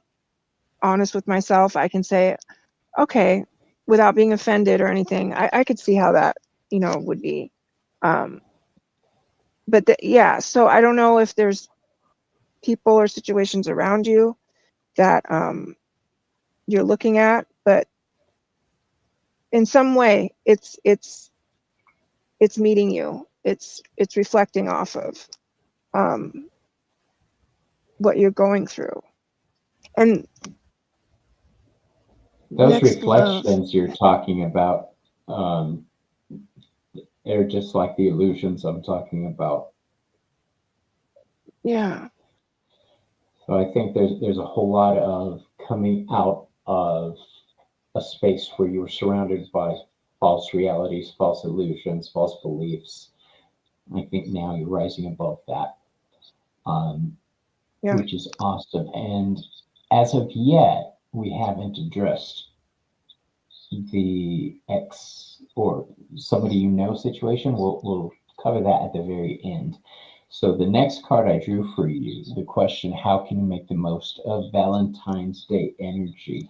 honest with myself, I can say, okay, without being offended or anything, I could see how that, would be. But yeah, so I don't know if there's people or situations around you that you're looking at, but in some way it's meeting you. It's reflecting off of what you're going through. And those next love. reflections you're talking about, They're just like the illusions I'm talking about. Yeah. So I think there's a whole lot of coming out of a space where you were surrounded by false realities, false illusions, false beliefs. I think now you're rising above that, um, Yeah. which is awesome. And as of yet, we haven't addressed the ex or somebody you know situation. We'll cover that at the very end. So the next card I drew for you, the question, how can you make the most of Valentine's Day energy?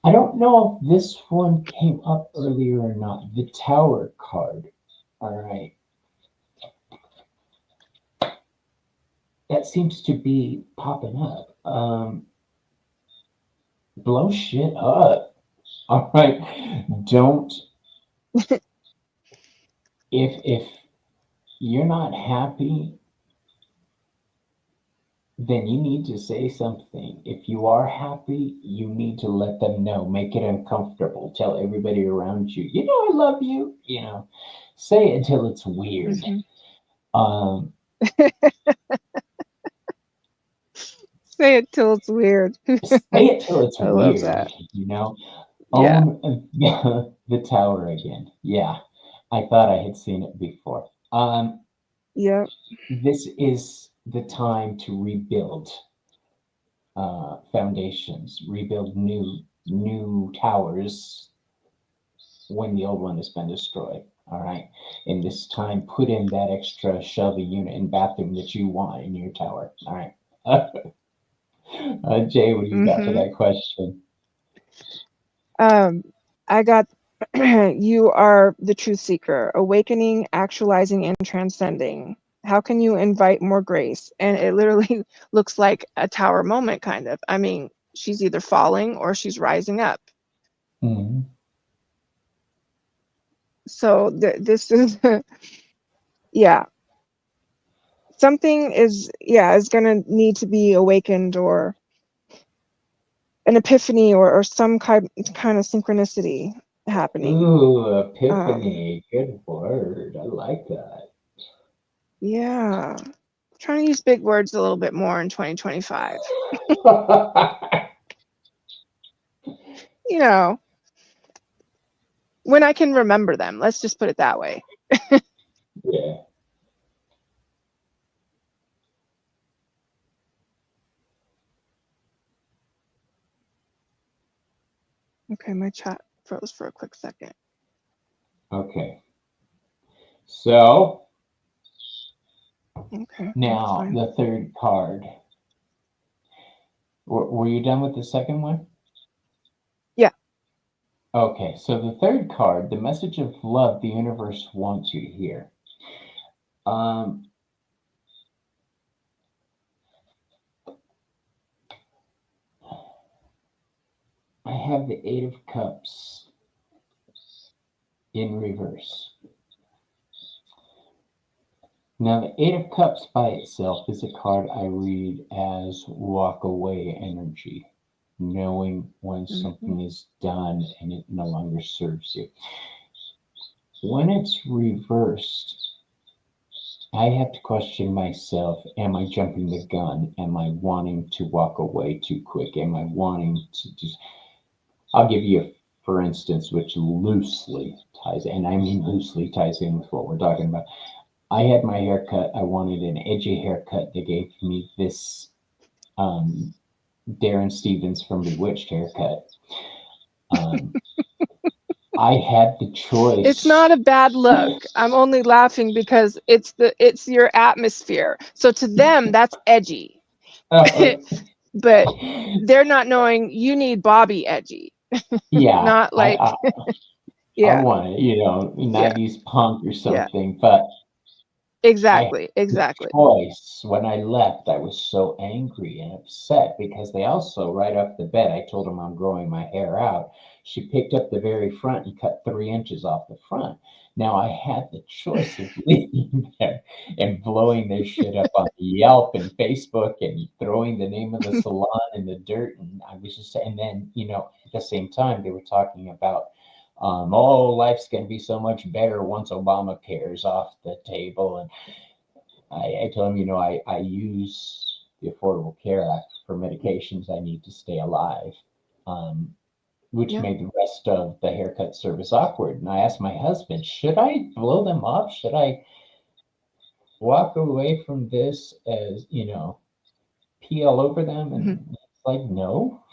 I don't know if this one came up earlier or not. The Tower card. All right. That seems to be popping up. Blow shit up. All right. Don't if you're not happy, then you need to say something. If you are happy, you need to let them know. Make it uncomfortable. Tell everybody around you, you know, I love you. You know, say it until it's weird. Hmm. Um, Say it till it's weird. say it till it's I love weird. that. You know, Yeah. own the tower again. Yeah, I thought I had seen it before. Yep. This is the time to rebuild foundations, rebuild new towers when the old one has been destroyed. All right. And this time, put in that extra shelving unit and bathroom that you want in your tower. All right. Jay, what do you got for Hmm. that question? Um, I got you are the truth seeker, awakening, actualizing, and transcending. How can you invite more grace? And it literally looks like a tower moment, kind of. I mean, she's either falling or she's rising up. Mhm. So this is, yeah, something is going to need to be awakened, or an epiphany, or some kind of synchronicity happening. Ooh, Um, epiphany. Good word. I like that. yeah, trying to use big words a little bit more in 2025. You know, when I can remember them. Let's just put it that way. Yeah. Okay, my chat froze for a quick second. Okay. So Okay, that's now fine. the third card. Were you done with the second one? Yeah. Okay, so the third card, the message of love the universe wants you to hear. Um, I have the Eight of Cups in reverse. Now, the Eight of Cups by itself is a card I read as walk away energy, knowing when Hmm. something is done and it no longer serves you. When it's reversed, I have to question myself. Am I jumping the gun? Am I wanting to walk away too quick? Am I wanting to just. I'll give you a for instance, which loosely ties, and I mean loosely ties in with what we're talking about. I had my haircut. I wanted an edgy haircut. They gave me this um, Darren Stevens from Bewitched haircut. Um, I had the It's choice. not a bad look. I'm only laughing because it's your atmosphere. So to them, that's edgy. But they're not knowing you need Bobby edgy, Yeah, not like, I yeah, want it, yeah, 90s punk or yeah, something, but I had exactly, the exactly. choice. When I left, I was so angry and upset because they also, right off the bat, I told them I'm growing my hair out. She picked up the very front and cut 3 inches off the front. Now I had the choice of leaving there and blowing their shit up on Yelp and Facebook and throwing the name of the salon in the dirt. And I was just, and then, at the same time, they were talking about Oh, life's going to be so much better once Obamacare's off the table. And I told him, I use the Affordable Care Act for medications I need to stay alive, which Yeah. made the rest of the haircut service awkward. And I asked my husband, should I blow them up? Should I walk away from this as, pee all over them? Mhm. And it's like, no,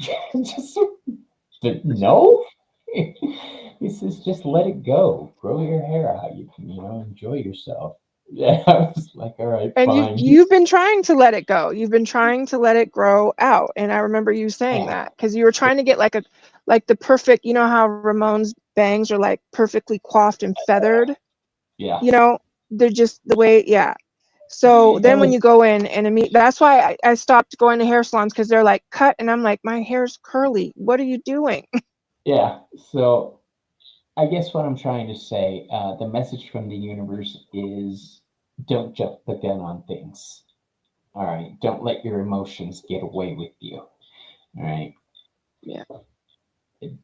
just no. He says, just let it go. Grow your hair out. You can, enjoy yourself. Yeah, I was like, all right, And fine. you've been trying to let it go. You've been trying to let it grow out. And I remember you saying Yeah, that because you were trying to get like the perfect, you know how Ramon's bangs are like perfectly coiffed and feathered, yeah. you know, they're just the way, yeah. So It then when you was, go in and that's why I stopped going to hair salons because they're like cut and I'm like, my hair's curly. What are you doing? yeah. So I guess what I'm trying to say, the message from the universe is don't jump the gun on things. All right. Don't let your emotions get away with you. All right. Yeah.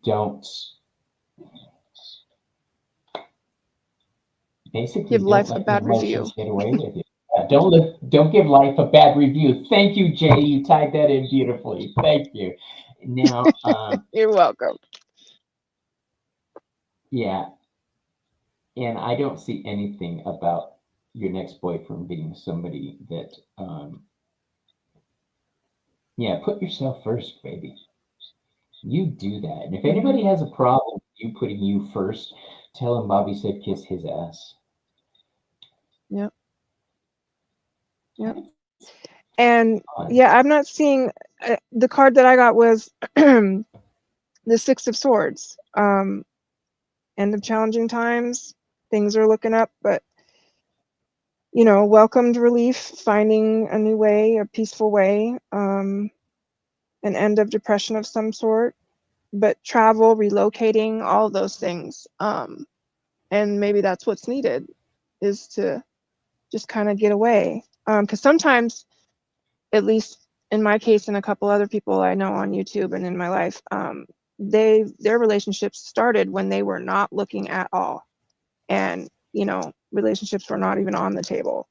Don't basically Give don't life a let your bad review. emotions get away with you. Don't give life a bad review. Thank you, Jay. You tied that in beautifully. Thank you. Now, You're welcome. yeah, and I don't see anything about your next boyfriend being somebody that, yeah, put yourself first, baby. You do that. And if Mm-hmm. anybody has a problem with you putting you first, tell him Bobby said kiss his ass. Yep. Yep. That's And fun. yeah, I'm not seeing the card that I got was the Six of Swords. End of challenging times. Things are looking up, but welcomed relief, finding a new way, a peaceful way, an end of depression of some sort, but travel, relocating, all of those things. And maybe that's what's needed is to just kind of get away. Because sometimes, at least in my case and a couple other people I know on YouTube and in my life, their relationships started when they were not looking at all. And, relationships were not even on the table.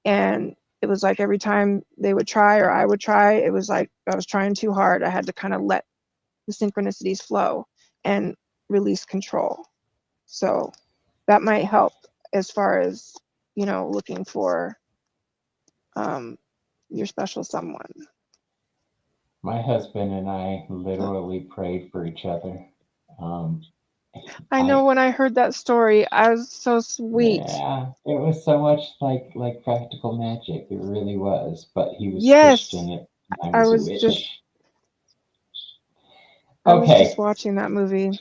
And it was like every time they would try or I would try, it was like I was trying too hard. I had to kind of let the synchronicities flow and release control. So that might help as far as, looking for your special someone. My husband and I literally prayed for each other. Um, I know I when I heard that story, I was so sweet. Yeah, it was so much like practical magic. It really was. But he was Yes, Christian and I I was a was just witch. I was just Okay, watching that movie.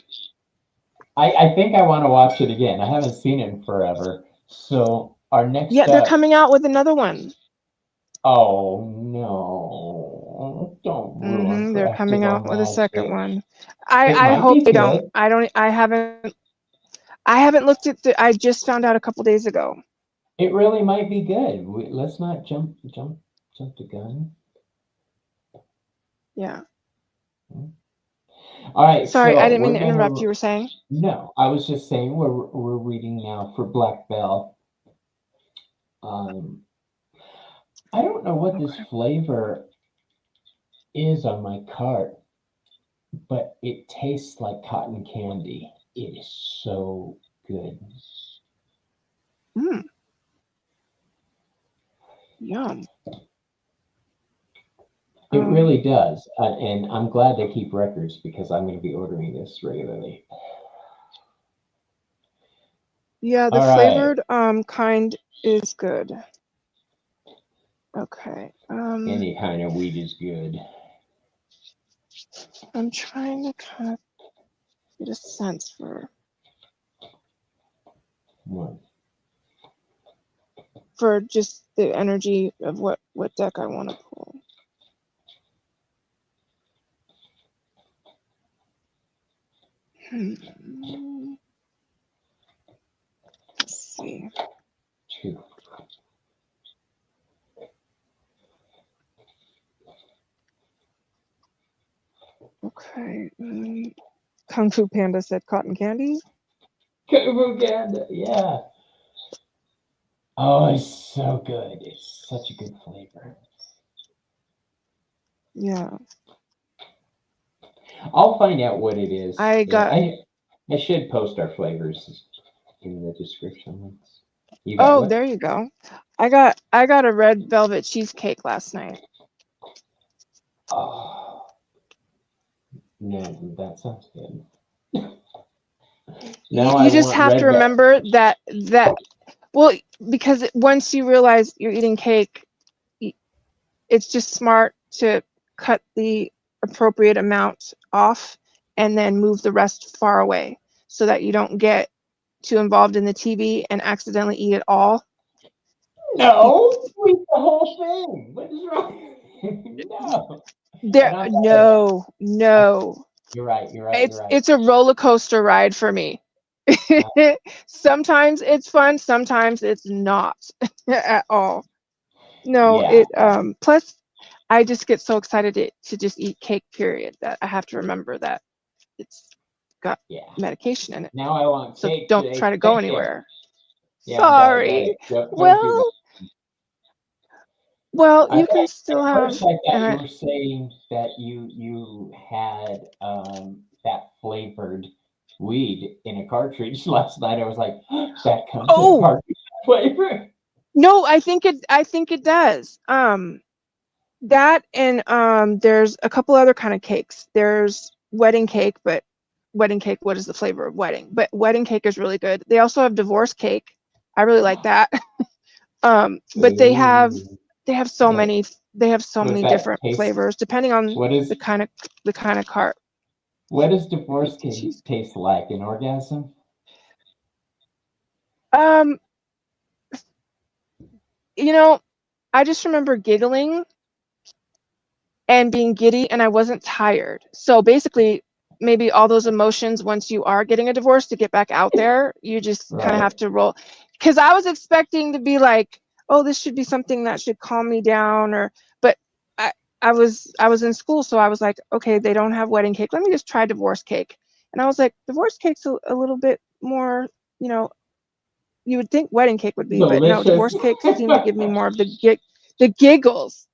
I think I want to watch it again. I haven't seen it in forever. So our Yeah, next they're up. coming out with another one. Oh no! Don't ruin They're coming practical out with a second magic. one. It I might hope be they don't. good. I haven't looked at I just found out a couple days ago. It really might be good. Let's not jump the gun. Yeah. All right, Sorry, I so didn't mean we're to interrupt. gonna. You were saying? No, I was just saying we're reading now for Black Bell. Um, I don't know what this Okay. flavor is on my cart, but it tastes like cotton candy. It is so good. Mm, yum. It really Um, does, and I'm glad they keep records because I'm going to be ordering this regularly. yeah, the All right, flavored kind is good. Okay. any kind of weed is good. I'm trying to kind of get a sense One. for just the energy of what deck I want to pull. Let's see. Two. Okay. Kung Fu Panda said cotton candy. Propaganda, yeah. Oh, it's so good. It's such a good flavor. Yeah. I'll find out what it is. I got. I should post our flavors in the description links. You got Oh, what? there you go. I got a red velvet cheesecake last night. Oh, no, that sounds good. Now I You just want have to red velvet. remember that well, because once you realize you're eating cake, it's just smart to cut the appropriate amount off and then move the rest far away so that you don't get too involved in the TV and accidentally eat it all. No, eat the whole thing. What is wrong? No. There, And I'm not no, no. You're right. You're right. You're right. It's a roller coaster ride for me. Sometimes it's fun, sometimes it's not at all. No, Yeah. it plus I just get so excited to just eat cake, period, that I have to remember that it's got Yeah. medication in it. Now I want So cake don't today. try to go Thank you. anywhere. Yeah, got it. Sorry. Don't do that. Well, I you thought can still at have first I thought you and were saying that you had that flavored weed in a cartridge last night. I was like, that comes in a oh, cartridge flavor. no, I think it does. That and there's a couple other kind of cakes. There's wedding cake, but wedding cake, what is the flavor of wedding? But wedding cake is really good. They also have divorce cake. I really like that. But Ooh. they have so What many that different taste? flavors depending on What is the kind of cart. what does Like divorce the cake cheese. taste like? An orgasm? Um, you know, I just remember giggling and being giddy, and I wasn't tired. So basically, maybe all those emotions, once you are getting a divorce, to get back out there, you just kind of Right. have to roll. Because I was expecting to be like, oh, this should be something that should calm me down, but I I was in school, so I was like, okay, they don't have wedding cake. Let me just try divorce cake. And I was like, divorce cake's a little bit more, you know, you would think wedding cake would be, but no, Delicious. divorce cake seemed to give me more of the giggles.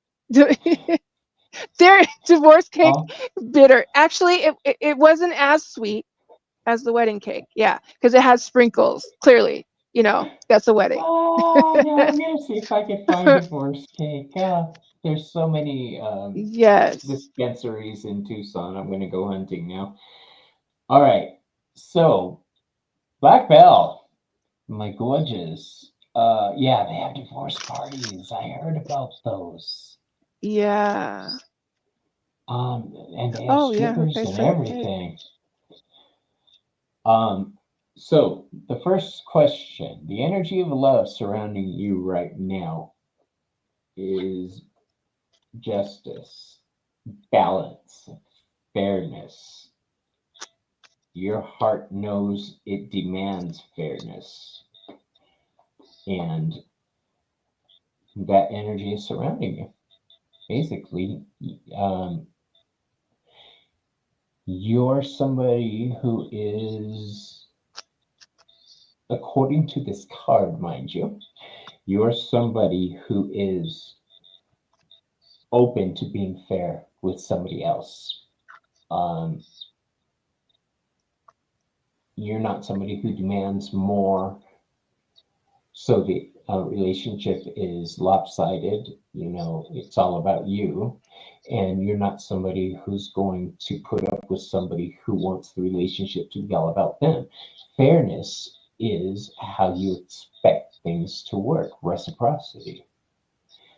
Their divorce cake Oh, bitter. Actually, it wasn't as sweet as the wedding cake. Yeah, because it has sprinkles. Clearly, that's a wedding. oh, now I'm gonna see if I can find divorce cake. There's so many Yes. dispensaries in Tucson. I'm gonna go hunting now. All right. So Black Bell, my gorgeous. Yeah, they have divorce parties. I heard about those. Yeah. And they have Oh yeah. Who strippers pays and for the cake? everything. So the first question, the energy of love surrounding you right now is justice, balance, fairness. Your heart knows it demands fairness, and that energy is surrounding you. Basically, um, you're somebody who is, according to this card, mind you, you're somebody who is open to being fair with somebody else. Um, you're not somebody who demands more, so the relationship is lopsided. It's all about you, and you're not somebody who's going to put up with somebody who wants the relationship to be all about them. Fairness is how you expect things to work, reciprocity.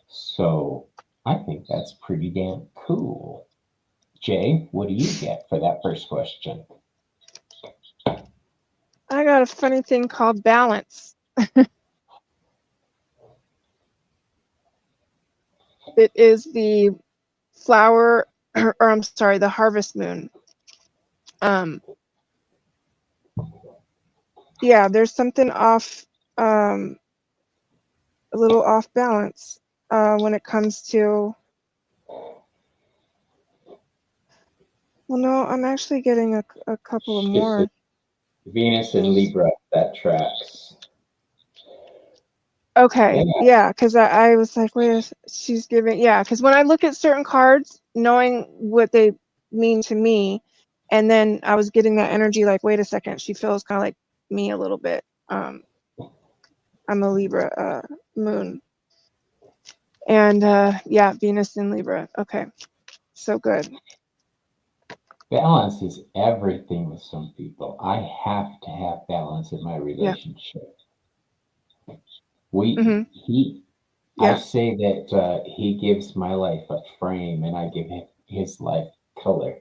So I think that's pretty damn cool. Jay, what do you get for that first question? I got a funny thing called balance. It is the flower, or I'm sorry, the harvest moon. Um, yeah, there's something off, a little off balance when it comes to Well, no, I'm actually getting a couple of It's more Venus and things. Libra, that tracks. Okay, Yeah. yeah, because I was like, wait, she's giving, yeah, because when I look at certain cards, knowing what they mean to me, and then I was getting that energy like, wait a second, she feels kind of like me a little bit. I'm a Libra moon. And yeah, Venus in Libra. Okay, so good. Balance is everything with some people. I have to have balance in my Yeah. relationship. Mm-hmm. He, I Yeah. say that he gives my life a frame and I give his life color,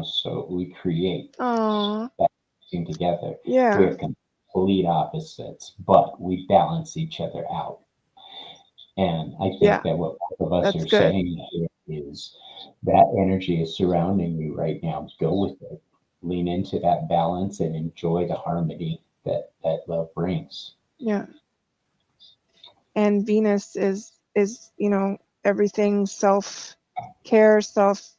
so we create Oh, that thing together. yeah. We're complete opposites, but we balance each other out. And I think Yeah, that what both of us that's are good. saying here is that energy is surrounding you right now. Go with it. Lean into that balance and enjoy the harmony that love brings. Yeah. And Venus is, everything self-care, self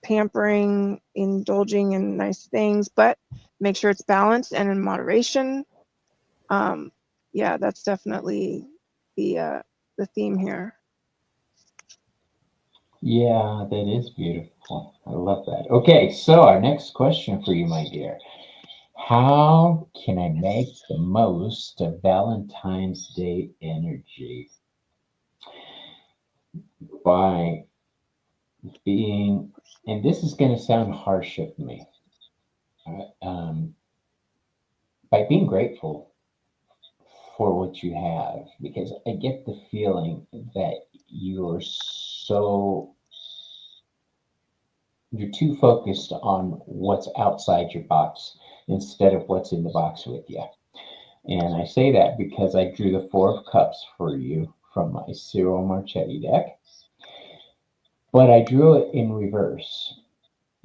pampering, indulging in nice things, but make sure it's balanced and in moderation. Um, yeah, that's definitely the theme here. Yeah, that is beautiful. I love that. Okay, so our next question for you, my dear. How can I make the most of Valentine's Day energy by being, and this is going to sound harsh of me, um, by being grateful for what you have, because I get the feeling that you're too focused on what's outside your box instead of what's in the box with you. And I say that because I drew the Four of Cups for you from my Cyril Marchetti deck, but I drew it in reverse.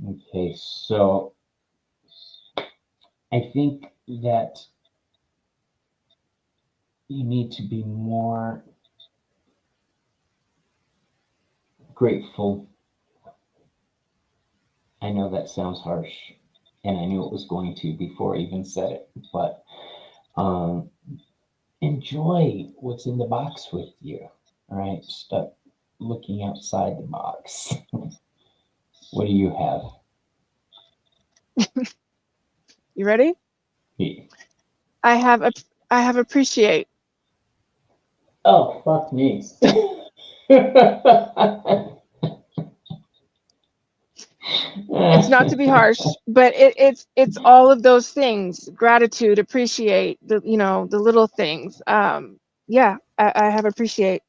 Okay, so I think that you need to be more grateful. I know that sounds harsh, and I knew it was going to before I even said it, but um, enjoy what's in the box with you. All right, stop looking outside the box. What do you have? You ready? Me. I have a I have appreciate. Oh, fuck me. It's not to be harsh, but it's all of those things: gratitude, appreciate, the little things. Yeah, I have appreciate.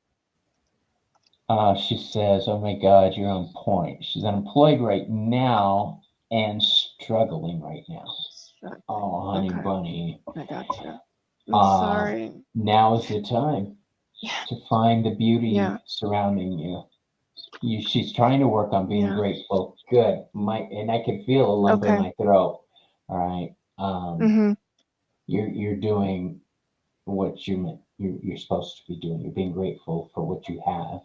She says, "Oh my God, you're on point." She's unemployed right now and struggling right now. Struggling. Oh, honey Okay, bunny. I gotcha. I'm Uh, sorry. Now is the time Yeah, to find the beauty yeah, surrounding you. She's trying to work on being yeah. grateful. Good. And I can feel a lump in Okay. my throat. All right. Mm-hmm. You're doing what you're supposed to be doing. You're being grateful for what you have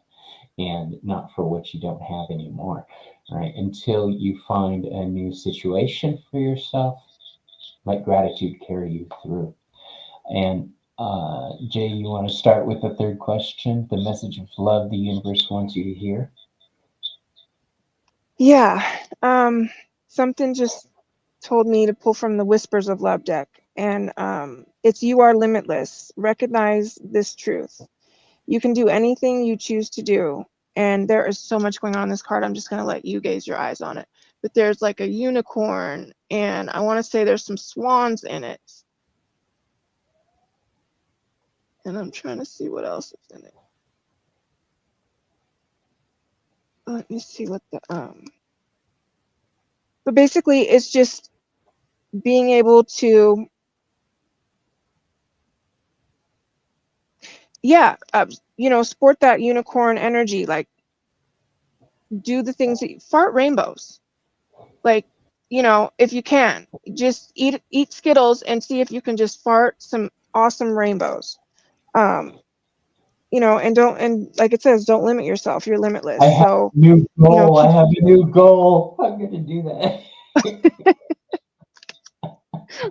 and not for what you don't have anymore. All right. Until you find a new situation for yourself, let gratitude carry you through. And Jay, you want to start with the third question? The message of love the universe wants you to hear? Yeah. Something just told me to pull from the Whispers of Love deck, and it's you are limitless. Recognize this truth. You can do anything you choose to do. And there is so much going on in this card. I'm just going to let you gaze your eyes on it. But there's like a unicorn, and I want to say there's some swans in it. And I'm trying to see what else is in it. Let me see what the but basically it's just being able to, yeah, sport that unicorn energy, like do the things that fart rainbows. Like, if you can, just eat Skittles and see if you can just fart some awesome rainbows. Um, and like it says, don't limit yourself. You're I limitless. have So, a new goal. I keep have a new goal. I'm going to do that.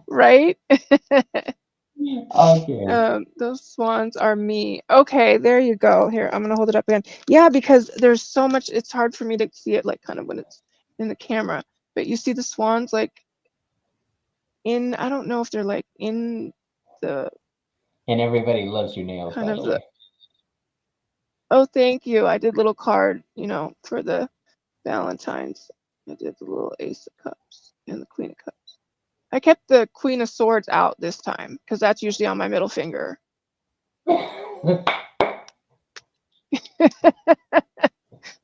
right. Okay. Those swans are me. Okay, there you go. Here, I'm gonna hold it up again. Yeah, because there's so much. It's hard for me to see it, like, kind of when it's in the camera. But you see the swans, like, I don't know if they're like in the And everybody loves your nails, kind by of the the. way. Oh, thank you. I did little card, for the Valentine's. I did the little Ace of Cups and the Queen of Cups. I kept the Queen of Swords out this time because that's usually on my middle finger.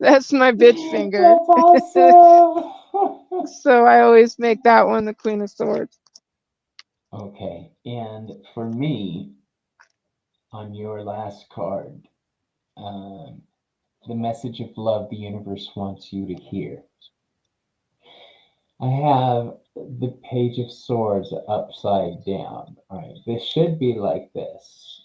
That's my bitch finger. That's awesome. So I always make that one the Queen of Swords. Okay, and for me, on your last card, um, the message of love the universe wants you to hear. I have the Page of Swords upside down. All right, this should be like this,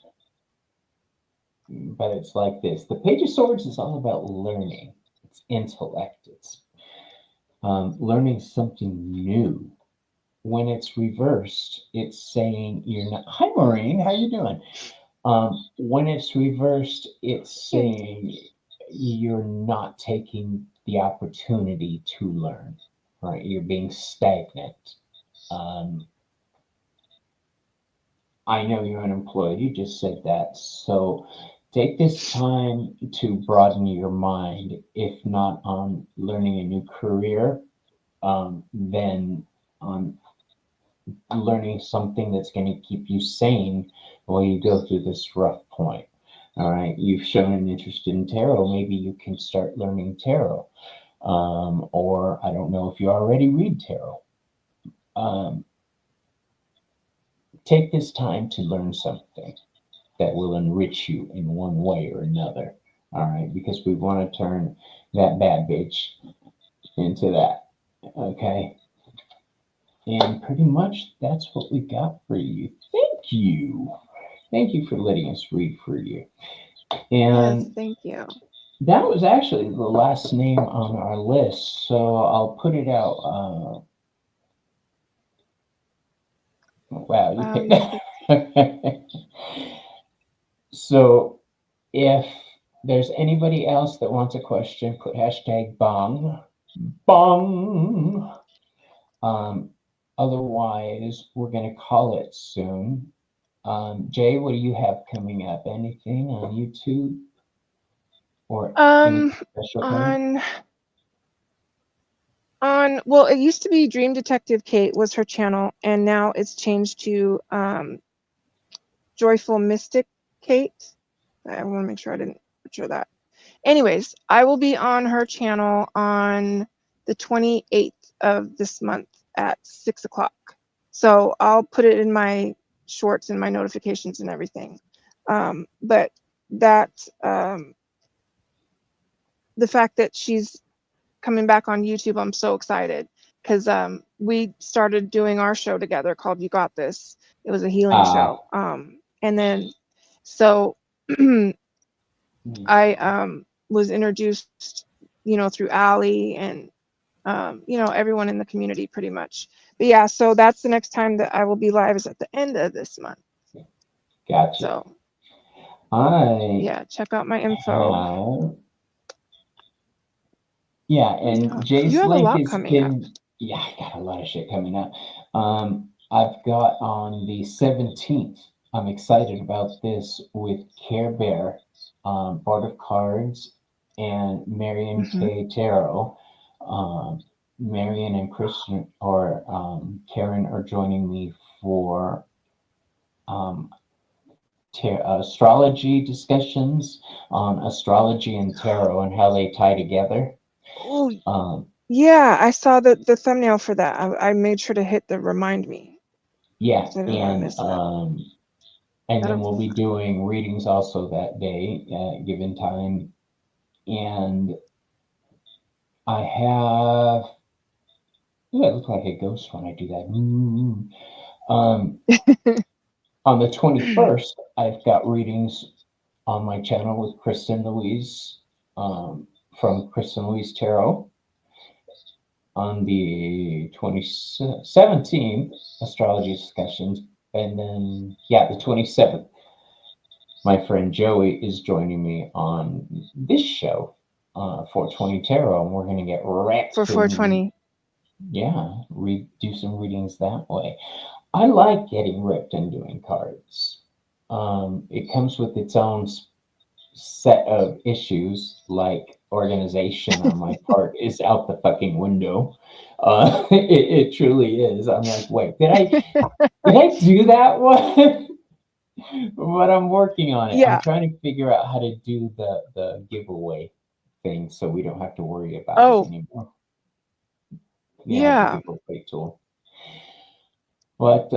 but it's like this. The Page of Swords is all about learning. It's intellect. It's learning something new. When it's reversed, it's saying you're not. Hi, Maureen. How you doing? When it's reversed, it's saying you're not taking the opportunity to learn. Right? You're being stagnant. Um, I know you're unemployed. You just said that. So take this time to broaden your mind, if not on learning a new career, then on learning something that's going to keep you sane while you go through this rough point. All right. You've shown an interest in tarot. Maybe you can start learning tarot. Or I don't know if you already read tarot. Um, take this time to learn something that will enrich you in one way or another. All right, because we want to turn that bad bitch into that. Okay, and pretty much that's what we got for you. Thank you. Thank you for letting us read for you. Yes, And thank you. that was actually the last name on our list. So I'll put it out. Wow, you Wow, picked. you picked. So if there's anybody else that wants a question, put hashtag bong. Bong. Um, Otherwise, we're going to call it soon. Jay, what do you have coming up? Anything on YouTube or anything Um, special coming? on well, it used to be Dream Detective Kate was her channel, and now it's changed to Joyful Mystic Kate. I want to make sure I didn't butcher that. Anyways, I will be on her channel on the 28th of this month at 6 o'clock. So I'll put it in my shorts and my notifications and everything. But that the fact that she's coming back on YouTube, I'm so excited because we started doing our show together called You Got This. It was a healing show. And then so I was introduced, through Allie and everyone in the community pretty much. But yeah, so that's the next time that I will be live is at the end of this month. Gotcha. So I yeah, check out my info. have, yeah, and You Jay's have a link lot is coming up. in, yeah, I got a lot of shit coming up. I've got on the 17th, I'm excited about this with Care Bear, Board of Cards, and Marion Mm-hmm. K. Tarot. Marion and Kristen or Karen are joining me for um, astrology discussions on astrology and tarot and how they tie together. Oh, Um, yeah, I saw the thumbnail for that. I made sure to hit the remind me yeah, because I didn't want to miss that. and then That'll, we'll be doing readings also that day, given time. And I have, yeah, I look like a ghost when I do that. On the 21st, I've got readings on my channel with Kristen Louise from Kristen Louise Tarot on the 17th astrology discussions, and then the 27th. My friend Joey is joining me on this show, 420 Tarot, and we're going to get wrecked for 420. Do some readings that way. I like getting ripped and doing cards. It comes with its own set of issues, like organization on my part is out the fucking window. It truly is. I'm like, wait, did I do that one? But I'm working on it. I'm Yeah. trying to figure out how to do the giveaway thing so we don't have to worry about it anymore. Yeah. The giveaway tool. But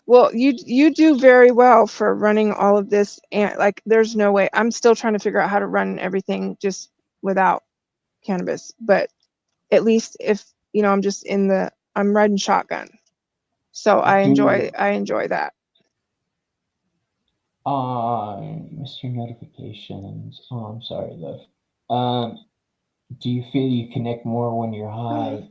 well, you do very well for running all of this, and like there's no way. I'm still trying to figure out how to run everything just without cannabis, but at least if I'm riding shotgun, so I enjoy that. missed your notifications. Oh, I'm sorry, love. Do you feel you connect more when you're high?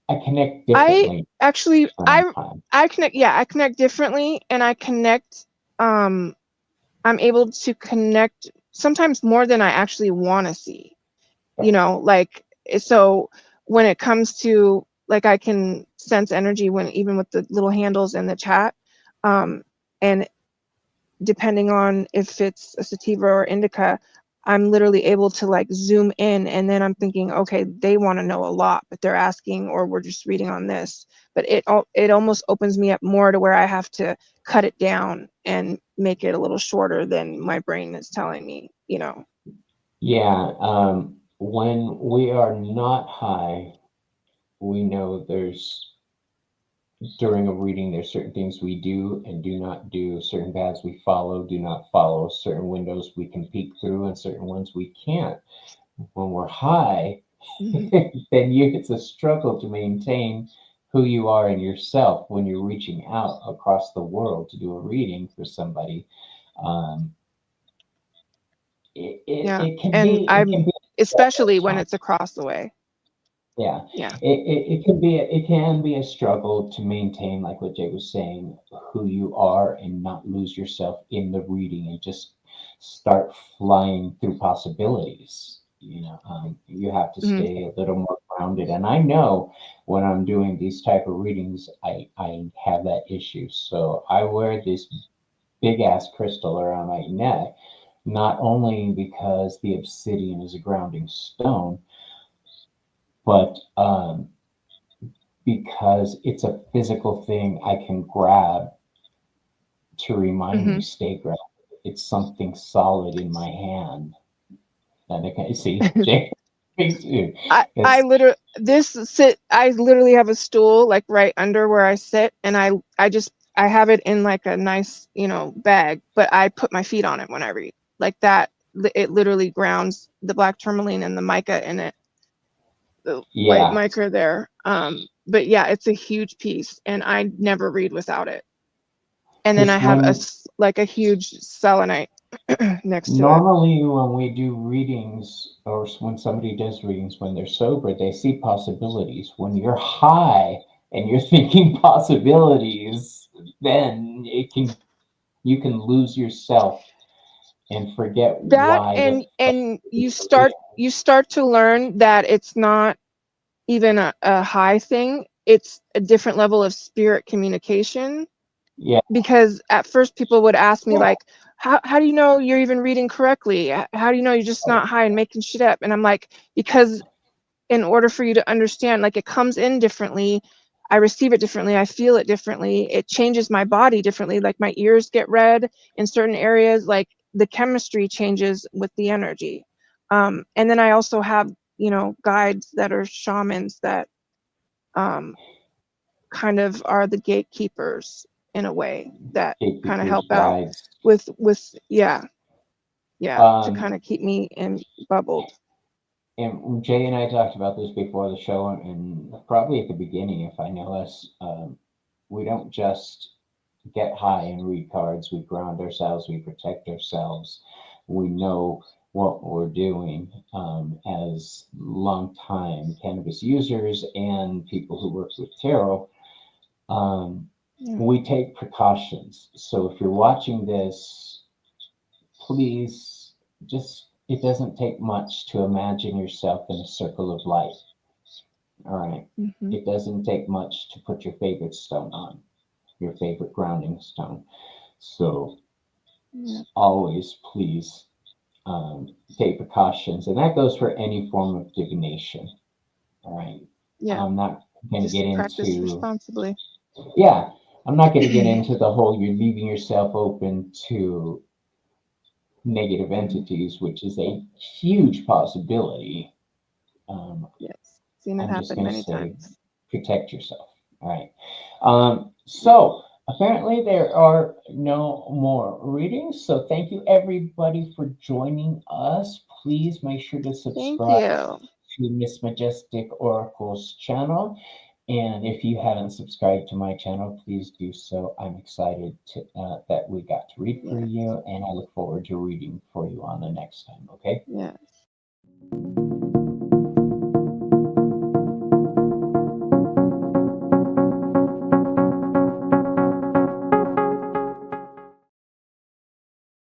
I connect differently. I connect. Yeah, I connect differently, and I connect. I'm able to connect sometimes more than I actually want to see. Like, so when it comes to, like, I can sense energy even with the little handles in the chat, and depending on if it's a sativa or indica, I'm literally able to like zoom in, and then I'm thinking, okay, they want to know a lot, but they're asking, or we're just reading on this. But it almost opens me up more to where I have to cut it down and make it a little shorter than my brain is telling me. Yeah. When we are not high, we know during a reading, there's certain things we do and do not do, certain paths we follow, do not follow, certain windows we can peek through, and certain ones we can't. When we're high, then it's a struggle to maintain who you are and yourself when you're reaching out across the world to do a reading for somebody. It can be especially when it's across the way. Yeah. Yeah. It can be a struggle to maintain, like what Jay was saying, who you are and not lose yourself in the reading and just start flying through possibilities. You have to stay a little more grounded. And I know when I'm doing these type of readings, I have that issue. So I wear this big ass crystal around my neck, not only because the obsidian is a grounding stone, but because it's a physical thing I can grab to remind me stay grounded. It's something solid in my hand. And I can see, Jay, me too. I literally have a stool like right under where I sit, and I have it in like a nice bag, but I put my feet on it when I read like that. It literally grounds the black tourmaline and the mica in it, the white mica there. But yeah, it's a huge piece, and I never read without it. And then I have a huge selenite next to it. Normally, when we do readings, or when somebody does readings when they're sober, they see possibilities. When you're high and you're thinking possibilities, then you can lose yourself and forget why. And you start to learn that it's not even a high thing. It's a different level of spirit communication. Yeah. Because at first people would ask me like, how do you know you're even reading correctly? How do you know you're just not high and making shit up? And I'm like, because in order for you to understand, like, it comes in differently. I receive it differently. I feel it differently. It changes my body differently. Like my ears get red in certain areas. Like the chemistry changes with the energy. And then I also have, guides that are shamans that kind of are the gatekeepers in a way that kind of help out with to kind of keep me bubbled. And Jay and I talked about this before the show, and probably at the beginning, if I know us, we don't just get high and read cards. We ground ourselves. We protect ourselves. We know what we're doing as long-time cannabis users and people who work with tarot. We take precautions. So if you're watching this, please just, it doesn't take much to imagine yourself in a circle of light. All right. It doesn't take much to put your favorite stone on, your favorite grounding stone. So always please take precautions. And that goes for any form of divination. All right. I'm not going to get practice into responsibly. Yeah, I'm not going to get into the whole you're leaving yourself open to negative entities, which is a huge possibility. Yes, seen it I'm just happen going to many say times. protect yourself. All right. So apparently there are no more readings. So thank you everybody for joining us. Please make sure to Thank subscribe you. to Miss MaJESStic Oracle's channel. And if you haven't subscribed to my channel, please do so. I'm excited that we got to read for you, and I look forward to reading for you on the next time, okay? Yes.